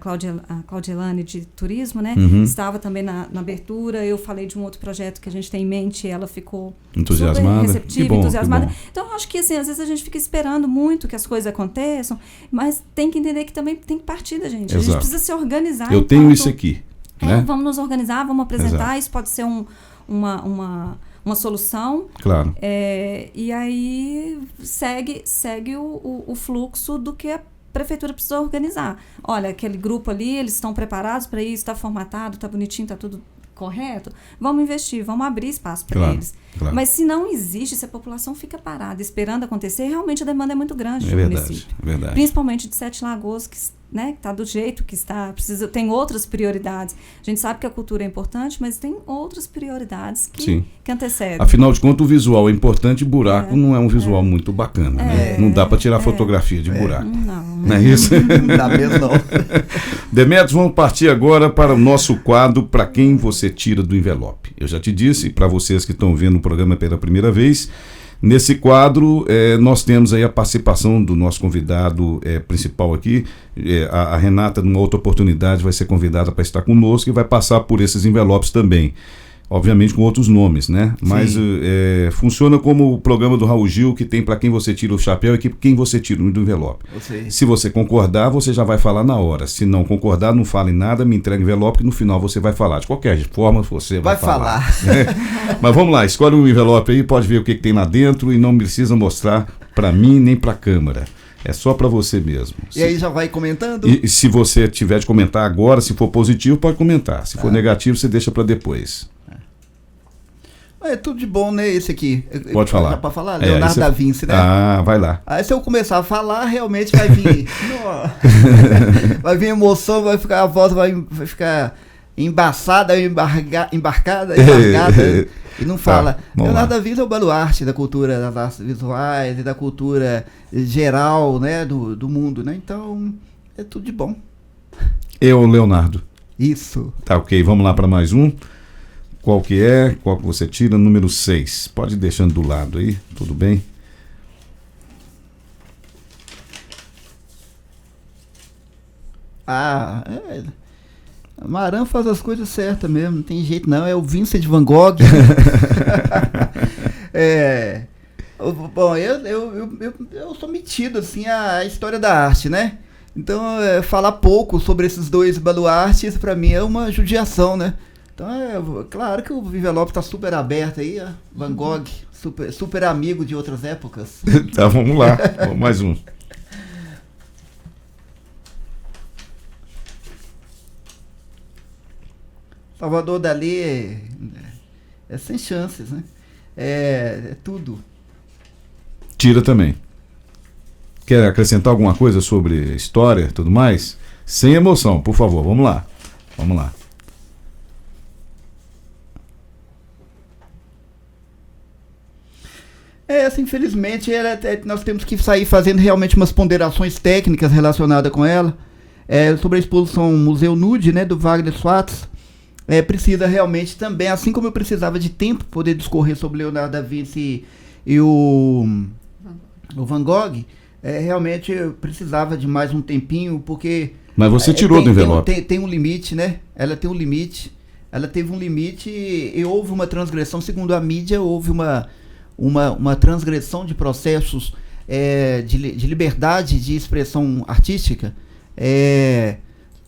[SPEAKER 3] Claudielane de Turismo, né, estava também na abertura. Eu falei de um outro projeto que a gente tem em mente, e ela ficou
[SPEAKER 1] entusiasmada,
[SPEAKER 3] super receptiva, entusiasmada.
[SPEAKER 1] Que bom.
[SPEAKER 3] Então, acho que assim, às vezes a gente fica esperando muito que as coisas aconteçam, mas tem que entender que também tem que partir da gente. Exato. A gente precisa se organizar.
[SPEAKER 1] Eu tenho isso aqui. Né?
[SPEAKER 3] Vamos nos organizar, vamos apresentar. Isso pode ser uma solução.
[SPEAKER 1] Claro.
[SPEAKER 3] E aí segue o fluxo do que a prefeitura precisa organizar. Olha, aquele grupo ali, eles estão preparados para isso, está formatado, está bonitinho, está tudo correto. Vamos investir, vamos abrir espaço para eles. Claro. Mas se não existe, se a população fica parada esperando acontecer, realmente a demanda é muito grande do município.
[SPEAKER 1] É verdade.
[SPEAKER 3] Principalmente de Sete Lagoas, que está do jeito que está, tem outras prioridades. A gente sabe que a cultura é importante, mas tem outras prioridades que antecedem.
[SPEAKER 1] Afinal de contas, o visual é importante, buraco não é um visual muito bacana. Né? Não dá para tirar fotografia de buraco. Não é isso?
[SPEAKER 2] Não dá mesmo, não.
[SPEAKER 1] Demetrios, vamos partir agora para o nosso quadro Para Quem Você Tira do Envelope. Eu já te disse, para vocês que estão vendo o programa pela primeira vez, nesse quadro, nós temos aí a participação do nosso convidado principal aqui. A Renata, numa outra oportunidade, vai ser convidada para estar conosco e vai passar por esses envelopes também. Obviamente com outros nomes, né? Mas funciona como o programa do Raul Gil, que tem Para Quem Você Tira o Chapéu e quem você tira do envelope. Se você concordar, você já vai falar na hora. Se não concordar, não fale nada, me entregue o envelope, que no final você vai falar. De qualquer forma, você vai falar. Mas vamos lá, escolhe um envelope aí, pode ver o que tem lá dentro e não precisa mostrar para mim nem para a câmera. É só para você mesmo.
[SPEAKER 2] E aí já vai comentando?
[SPEAKER 1] E se você tiver de comentar agora, se for positivo, pode comentar. Se for negativo, você deixa para depois.
[SPEAKER 2] É tudo de bom, né, esse aqui.
[SPEAKER 1] Pode falar.
[SPEAKER 2] Já pode falar? Leonardo da Vinci, né?
[SPEAKER 1] Ah, vai lá.
[SPEAKER 2] Aí se eu começar a falar, realmente vai vir... vai vir emoção, vai ficar, a voz vai ficar embaçada, embarcada, e não fala. Leonardo da Vinci é o baluarte da cultura, das artes visuais e da cultura geral, né, do mundo, né? Então, é tudo de bom.
[SPEAKER 1] Eu, Leonardo.
[SPEAKER 2] Isso.
[SPEAKER 1] Tá, ok. Vamos lá para mais um. Qual que você tira? Número 6. Pode ir deixando do lado aí, tudo bem?
[SPEAKER 2] Maran faz as coisas certas mesmo, não tem jeito não, é o Vincent Van Gogh. Bom, eu sou metido assim à história da arte, né? Então, falar pouco sobre esses dois baluartes, para mim, é uma judiação, né? Então, claro que o envelope está super aberto aí, ó. Van Gogh, super amigo de outras épocas.
[SPEAKER 1] Tá, vamos lá. Vamos mais um.
[SPEAKER 2] Salvador Dalí é sem chances, né? É tudo.
[SPEAKER 1] Tira também. Quer acrescentar alguma coisa sobre história e tudo mais? Sem emoção, por favor. Vamos lá. Vamos lá.
[SPEAKER 2] Essa, infelizmente, nós temos que sair fazendo realmente umas ponderações técnicas relacionadas com ela. Sobre a exposição Museu Nude, né, do Wagner Schwartz, precisa realmente também, assim como eu precisava de tempo para poder discorrer sobre Leonardo da Vinci e o Van Gogh, realmente eu precisava de mais um tempinho, porque...
[SPEAKER 1] Mas você tirou do envelope.
[SPEAKER 2] Tem um limite, né? Ela tem um limite. Ela teve um limite e houve uma transgressão, segundo a mídia, houve uma transgressão de processos de liberdade de expressão artística.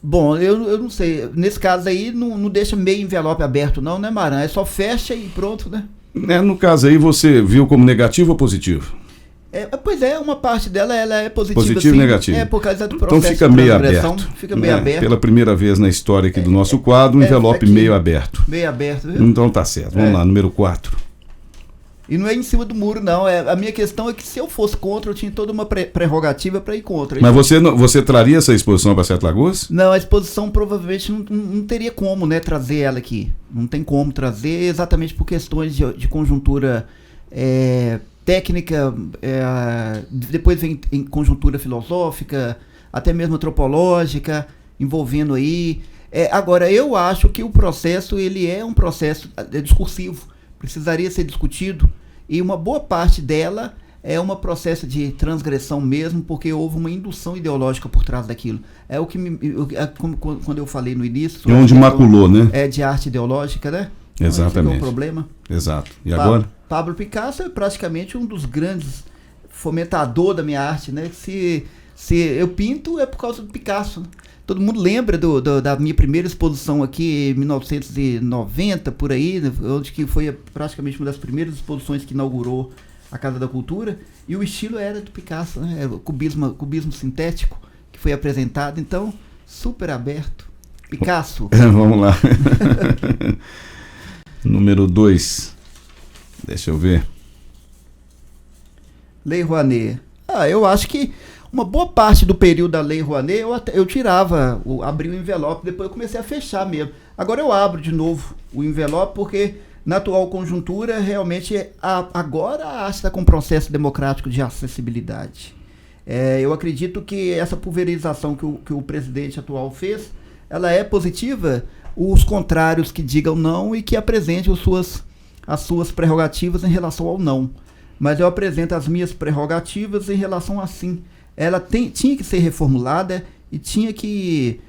[SPEAKER 2] Bom, eu não sei. Nesse caso aí, não deixa meio envelope aberto não, né, Maran? Só fecha e pronto, né?
[SPEAKER 1] No caso aí, você viu como negativo ou positivo?
[SPEAKER 2] Pois uma parte dela ela é positiva.
[SPEAKER 1] Positivo e negativo.
[SPEAKER 2] Por causa do processo
[SPEAKER 1] então fica meio aberto.
[SPEAKER 2] Fica meio aberto.
[SPEAKER 1] Pela primeira vez na história aqui do nosso quadro, um envelope aqui, meio aberto.
[SPEAKER 2] Meio aberto, viu?
[SPEAKER 1] Então tá certo. Vamos lá, número 4.
[SPEAKER 2] E não é em cima do muro, não. A minha questão é que se eu fosse contra, eu tinha toda uma prerrogativa para ir contra.
[SPEAKER 1] Mas você traria essa exposição para Sete Lagoas?
[SPEAKER 2] Não, a exposição provavelmente não teria como, né, trazer ela aqui. Não tem como trazer, exatamente por questões de conjuntura técnica, depois vem em conjuntura filosófica, até mesmo antropológica, envolvendo aí. Agora, eu acho que o processo, ele é um processo discursivo, precisaria ser discutido, e uma boa parte dela é um processo de transgressão mesmo, porque houve uma indução ideológica por trás daquilo. É o que quando eu falei no início...
[SPEAKER 1] onde maculou, né?
[SPEAKER 2] De arte ideológica, né?
[SPEAKER 1] Exatamente.
[SPEAKER 2] Esse é o problema.
[SPEAKER 1] Exato. E agora?
[SPEAKER 2] Pablo Picasso é praticamente um dos grandes fomentadores da minha arte, né? Se eu pinto é por causa do Picasso. Todo mundo lembra da minha primeira exposição aqui em 1990, por aí, onde que foi praticamente uma das primeiras exposições que inaugurou a Casa da Cultura, e o estilo era do Picasso, né? O cubismo sintético que foi apresentado, então super aberto. Picasso.
[SPEAKER 1] Vamos lá. Número 2. Deixa eu ver.
[SPEAKER 2] Lei Rouanet. Eu acho que uma boa parte do período da Lei Rouanet eu tirava, abri o envelope, depois eu comecei a fechar mesmo. Agora eu abro de novo o envelope porque na atual conjuntura realmente agora a arte está com um processo democrático de acessibilidade. Eu acredito que essa pulverização que o presidente atual fez, ela é positiva, os contrários que digam não e que apresentem as suas prerrogativas em relação ao não. Mas eu apresento as minhas prerrogativas em relação a sim. Ela tinha que ser reformulada e tinha que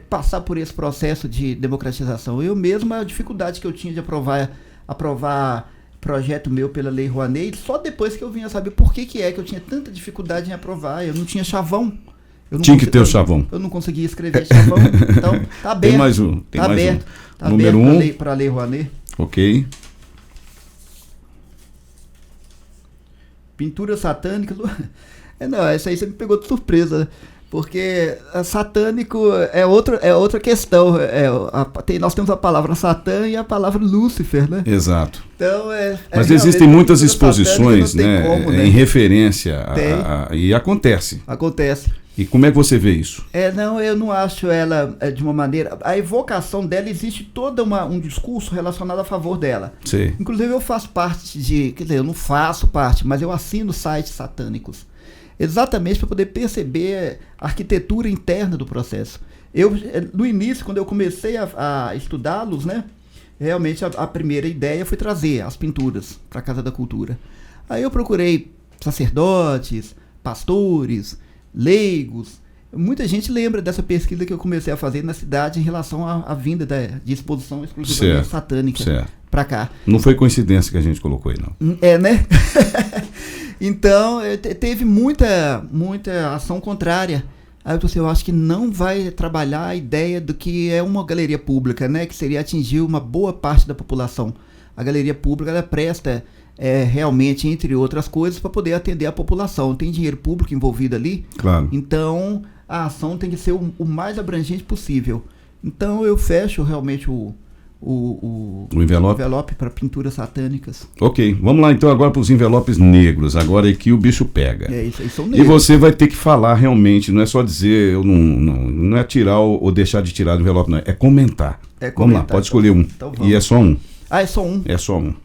[SPEAKER 2] passar por esse processo de democratização. Eu mesmo, a dificuldade que eu tinha de aprovar projeto meu pela Lei Rouanet, só depois que eu vinha saber por que eu tinha tanta dificuldade em aprovar. Eu não tinha chavão.
[SPEAKER 1] Tinha que ter o chavão.
[SPEAKER 2] Eu não conseguia escrever chavão. Então, tá aberto.
[SPEAKER 1] Tem mais um.
[SPEAKER 2] Tá aberto. Tá
[SPEAKER 1] número
[SPEAKER 2] aberto
[SPEAKER 1] 1.
[SPEAKER 2] para a Lei Rouanet.
[SPEAKER 1] Ok.
[SPEAKER 2] Pintura satânica. Não, essa aí você me pegou de surpresa, porque satânico é outra questão. Nós temos a palavra Satã e a palavra Lúcifer, né?
[SPEAKER 1] Exato.
[SPEAKER 2] Então,
[SPEAKER 1] mas existem muitas exposições, né, como, né, em referência e acontece.
[SPEAKER 2] Acontece.
[SPEAKER 1] E como é que você vê isso?
[SPEAKER 2] Eu não acho ela de uma maneira... A evocação dela, existe todo um discurso relacionado a favor dela.
[SPEAKER 1] Sim. Inclusive
[SPEAKER 2] eu faço parte quer dizer, eu não faço parte, mas eu assino sites satânicos. Exatamente para poder perceber a arquitetura interna do processo. No início, quando eu comecei a estudá-los, né, realmente a primeira ideia foi trazer as pinturas para a Casa da Cultura. Aí eu procurei sacerdotes, pastores, leigos. Muita gente lembra dessa pesquisa que eu comecei a fazer na cidade em relação à vinda de exposição exclusivamente satânica para cá.
[SPEAKER 1] Não foi coincidência que a gente colocou aí, não.
[SPEAKER 2] Né? Então, teve muita ação contrária. Aí eu acho que não vai trabalhar a ideia do que é uma galeria pública, né? Que seria atingir uma boa parte da população. A galeria pública, ela presta realmente, entre outras coisas, para poder atender a população. Tem dinheiro público envolvido ali.
[SPEAKER 1] Claro.
[SPEAKER 2] Então, a ação tem que ser o mais abrangente possível. Então, eu fecho realmente o envelope para pinturas satânicas.
[SPEAKER 1] Ok, vamos lá então agora para os envelopes negros, agora é que o bicho pega.
[SPEAKER 2] Isso aí são negros.
[SPEAKER 1] E você vai ter que falar realmente, não é só dizer, não é tirar ou deixar de tirar do envelope, não, é comentar. Vamos lá, pode escolher um. Então vamos. E é só um.
[SPEAKER 2] É só um?
[SPEAKER 1] É só um.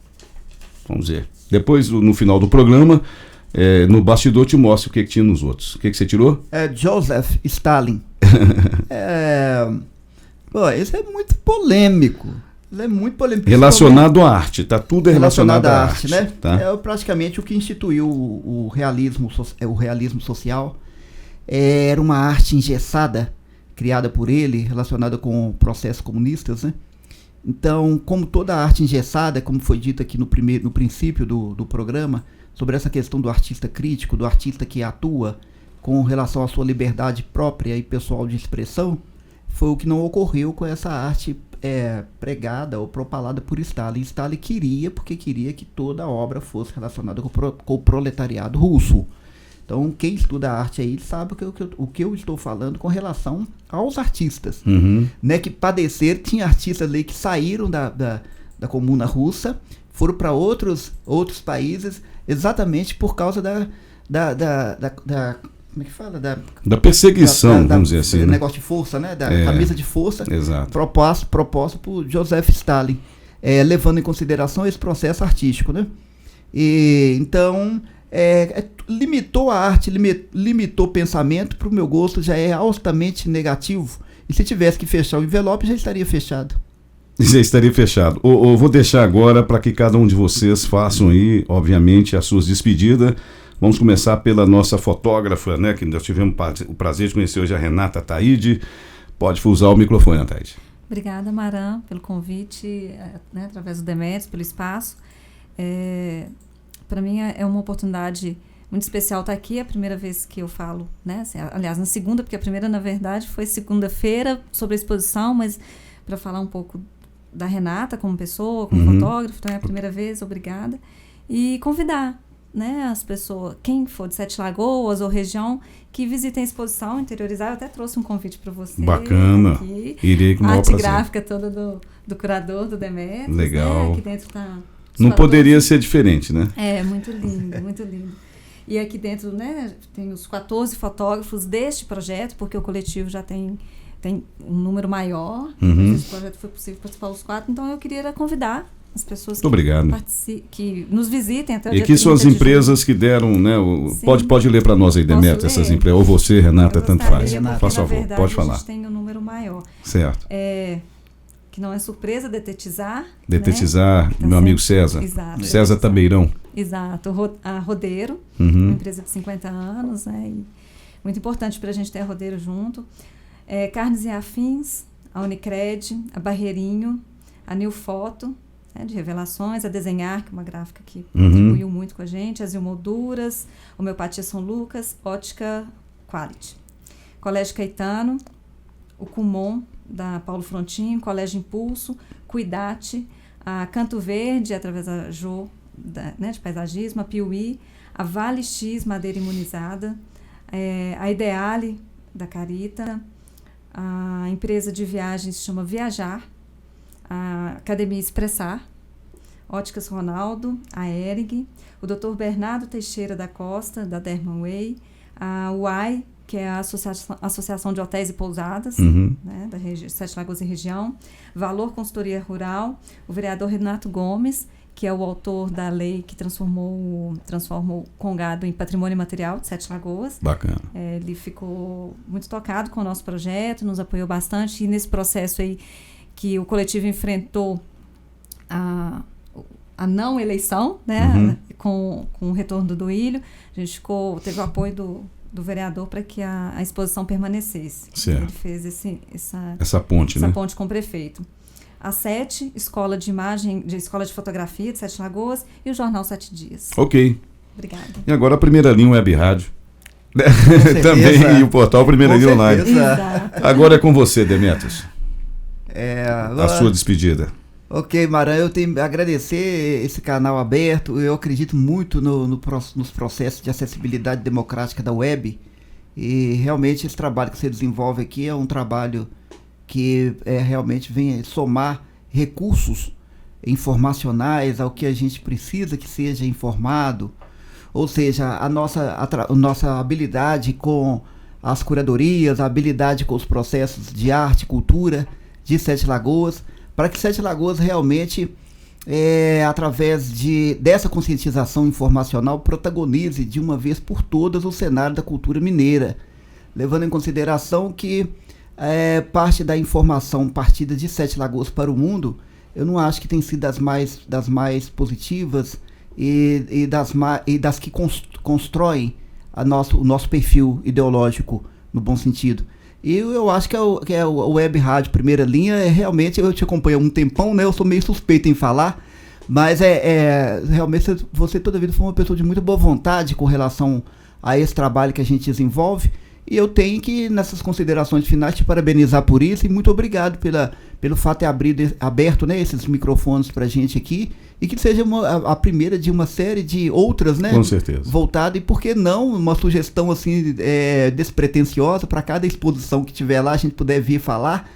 [SPEAKER 1] Vamos ver. Depois, no final do programa, no bastidor, eu te mostro o que tinha nos outros. O que você tirou?
[SPEAKER 2] Joseph Stalin. Isso é muito polêmico. Ele é muito polêmico.
[SPEAKER 1] Relacionado à arte, tá tudo relacionado à arte,
[SPEAKER 2] né?
[SPEAKER 1] Tá?
[SPEAKER 2] É praticamente o que instituiu o realismo social. Era uma arte engessada, criada por ele, relacionada com processos comunistas, né? Então, como toda arte engessada, como foi dito aqui no princípio do programa, sobre essa questão do artista crítico, do artista que atua com relação à sua liberdade própria e pessoal de expressão, foi o que não ocorreu com essa arte pregada ou propalada por Stalin. Stalin queria que toda a obra fosse relacionada com o proletariado russo. Então, quem estuda arte aí sabe o que eu estou falando com relação aos artistas.
[SPEAKER 1] Uhum.
[SPEAKER 2] Né, que padeceram, tinha artistas ali que saíram da comuna russa, foram para outros países, exatamente por causa como é que fala?
[SPEAKER 1] Da perseguição, vamos dizer assim.
[SPEAKER 2] Negócio de força, né? Da camisa de força.
[SPEAKER 1] Exato.
[SPEAKER 2] Proposto por Joseph Stalin, levando em consideração esse processo artístico, né? Então, limitou a arte, limitou o pensamento, para o meu gosto, já é altamente negativo. E se tivesse que fechar o envelope, já estaria fechado.
[SPEAKER 1] Já estaria fechado. Eu vou deixar agora para que cada um de vocês façam aí, obviamente, as suas despedidas. Vamos começar pela nossa fotógrafa, né? Que nós tivemos o prazer de conhecer hoje, a Renata Taide. Pode usar o microfone, Taide.
[SPEAKER 3] Obrigada, Maran, pelo convite, né, através do Demetrios, pelo espaço. Para mim é uma oportunidade muito especial estar aqui. É a primeira vez que eu falo, né? Assim, aliás, na segunda, porque a primeira, na verdade, foi segunda-feira sobre a exposição, mas para falar um pouco da Renata como pessoa, como fotógrafo, então é a primeira vez, obrigada. E convidar, né, as pessoas, quem for de Sete Lagoas ou região, que visitem a exposição, interiorizar. Eu até trouxe um convite para você.
[SPEAKER 1] Bacana.
[SPEAKER 3] Aqui.
[SPEAKER 1] Irei com o maior
[SPEAKER 3] arte
[SPEAKER 1] prazer.
[SPEAKER 3] Gráfica toda do curador, do Demetrios.
[SPEAKER 1] Legal.
[SPEAKER 3] Né? Aqui dentro tá...
[SPEAKER 1] Não poderia ser diferente, né?
[SPEAKER 3] Muito lindo, muito lindo. E aqui dentro, né, tem os 14 fotógrafos deste projeto, porque o coletivo já tem um número maior. Esse projeto foi possível participar os 4, então eu queria convidar as pessoas que nos visitem até o dia 30
[SPEAKER 1] E que suas
[SPEAKER 3] de
[SPEAKER 1] empresas
[SPEAKER 3] junho.
[SPEAKER 1] que deram, né? Pode ler para nós aí, Demetrios, essas empresas. Ou você, Renata, tanto faz. Por favor,
[SPEAKER 3] verdade,
[SPEAKER 1] pode falar.
[SPEAKER 3] A gente tem um número maior.
[SPEAKER 1] Certo.
[SPEAKER 3] Que não é surpresa, Detetizar.
[SPEAKER 1] Detetizar, né? Meu amigo César.
[SPEAKER 3] Exato.
[SPEAKER 1] César Tabeirão.
[SPEAKER 3] Exato. A Rodeiro, uma empresa de 50 anos, né? E muito importante para a gente ter a Rodeiro junto. Carnes e Afins, a Unicred, a Barreirinho, a New Foto, né, de revelações, a Desenhar, que é uma gráfica que contribuiu muito com a gente, as Ilmolduras, Homeopatia São Lucas, Ótica Quality. Colégio Caetano, o Kumon, da Paulo Frontin, Colégio Impulso, Cuidate, a Canto Verde, através da Jo, né, de paisagismo, a Piuí, a Vale X, Madeira Imunizada, a Ideale, da Carita, a empresa de viagens se chama Viajar, a Academia Expressar, Óticas Ronaldo, a Erig, o Dr. Bernardo Teixeira da Costa, da Dermanway, a UAI, que é a Associação de Hotéis e Pousadas, né, da Sete Lagoas e Região, Valor Consultoria Rural, o vereador Renato Gomes, que é o autor da lei que transforma o Congado em patrimônio material de Sete Lagoas.
[SPEAKER 1] Bacana.
[SPEAKER 3] Ele ficou muito tocado com o nosso projeto, nos apoiou bastante, e nesse processo aí que o coletivo enfrentou a não eleição, né, com o retorno do Duílio, a gente teve o apoio do vereador para que a exposição permanecesse.
[SPEAKER 1] Certo.
[SPEAKER 3] Ele fez
[SPEAKER 1] essa ponte, né?
[SPEAKER 3] Ponte com o prefeito. A SETE, Escola de Fotografia de Sete Lagoas, e o Jornal 7 Dias.
[SPEAKER 1] Ok.
[SPEAKER 3] Obrigada.
[SPEAKER 1] E agora a Primeira Linha Web Rádio. Também, e o portal Primeira Linha Online.
[SPEAKER 3] Exato.
[SPEAKER 1] Agora é com você, Demetrios. A sua despedida.
[SPEAKER 2] Ok, Maran, eu tenho que agradecer esse canal aberto. Eu acredito muito nos processos de acessibilidade democrática da web, e realmente esse trabalho que você desenvolve aqui é um trabalho que realmente vem somar recursos informacionais ao que a gente precisa que seja informado, ou seja, a nossa habilidade com as curadorias, a habilidade com os processos de arte e cultura de Sete Lagoas, para que Sete Lagoas realmente através dessa conscientização informacional, protagonize de uma vez por todas o cenário da cultura mineira, levando em consideração que parte da informação partida de Sete Lagoas para o mundo, eu não acho que tem sido das mais positivas e das que constroem o nosso perfil ideológico, no bom sentido. E eu acho que a Web Rádio Primeira Linha realmente, eu te acompanho há um tempão, né? Eu sou meio suspeito em falar, mas realmente você toda a vida foi uma pessoa de muita boa vontade com relação a esse trabalho que a gente desenvolve. E eu tenho que, nessas considerações finais, te parabenizar por isso e muito obrigado pelo fato de aberto, né, esses microfones pra gente aqui, e que seja a primeira de uma série de outras, né?
[SPEAKER 1] Com certeza.
[SPEAKER 2] Voltada, e por que não uma sugestão assim despretensiosa para cada exposição que tiver lá, a gente puder vir falar.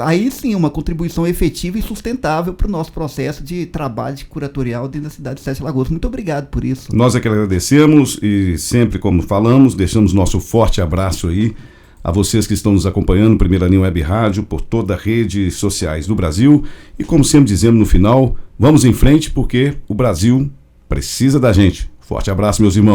[SPEAKER 2] Aí sim, uma contribuição efetiva e sustentável para o nosso processo de trabalho curatorial dentro da cidade de Sete Lagoas. Muito obrigado por isso.
[SPEAKER 1] Nós é que agradecemos e sempre, como falamos, deixamos nosso forte abraço aí a vocês que estão nos acompanhando, Primeira Linha Web Rádio, por toda a rede sociais do Brasil. E como sempre dizemos no final, vamos em frente porque o Brasil precisa da gente. Forte abraço, meus irmãos.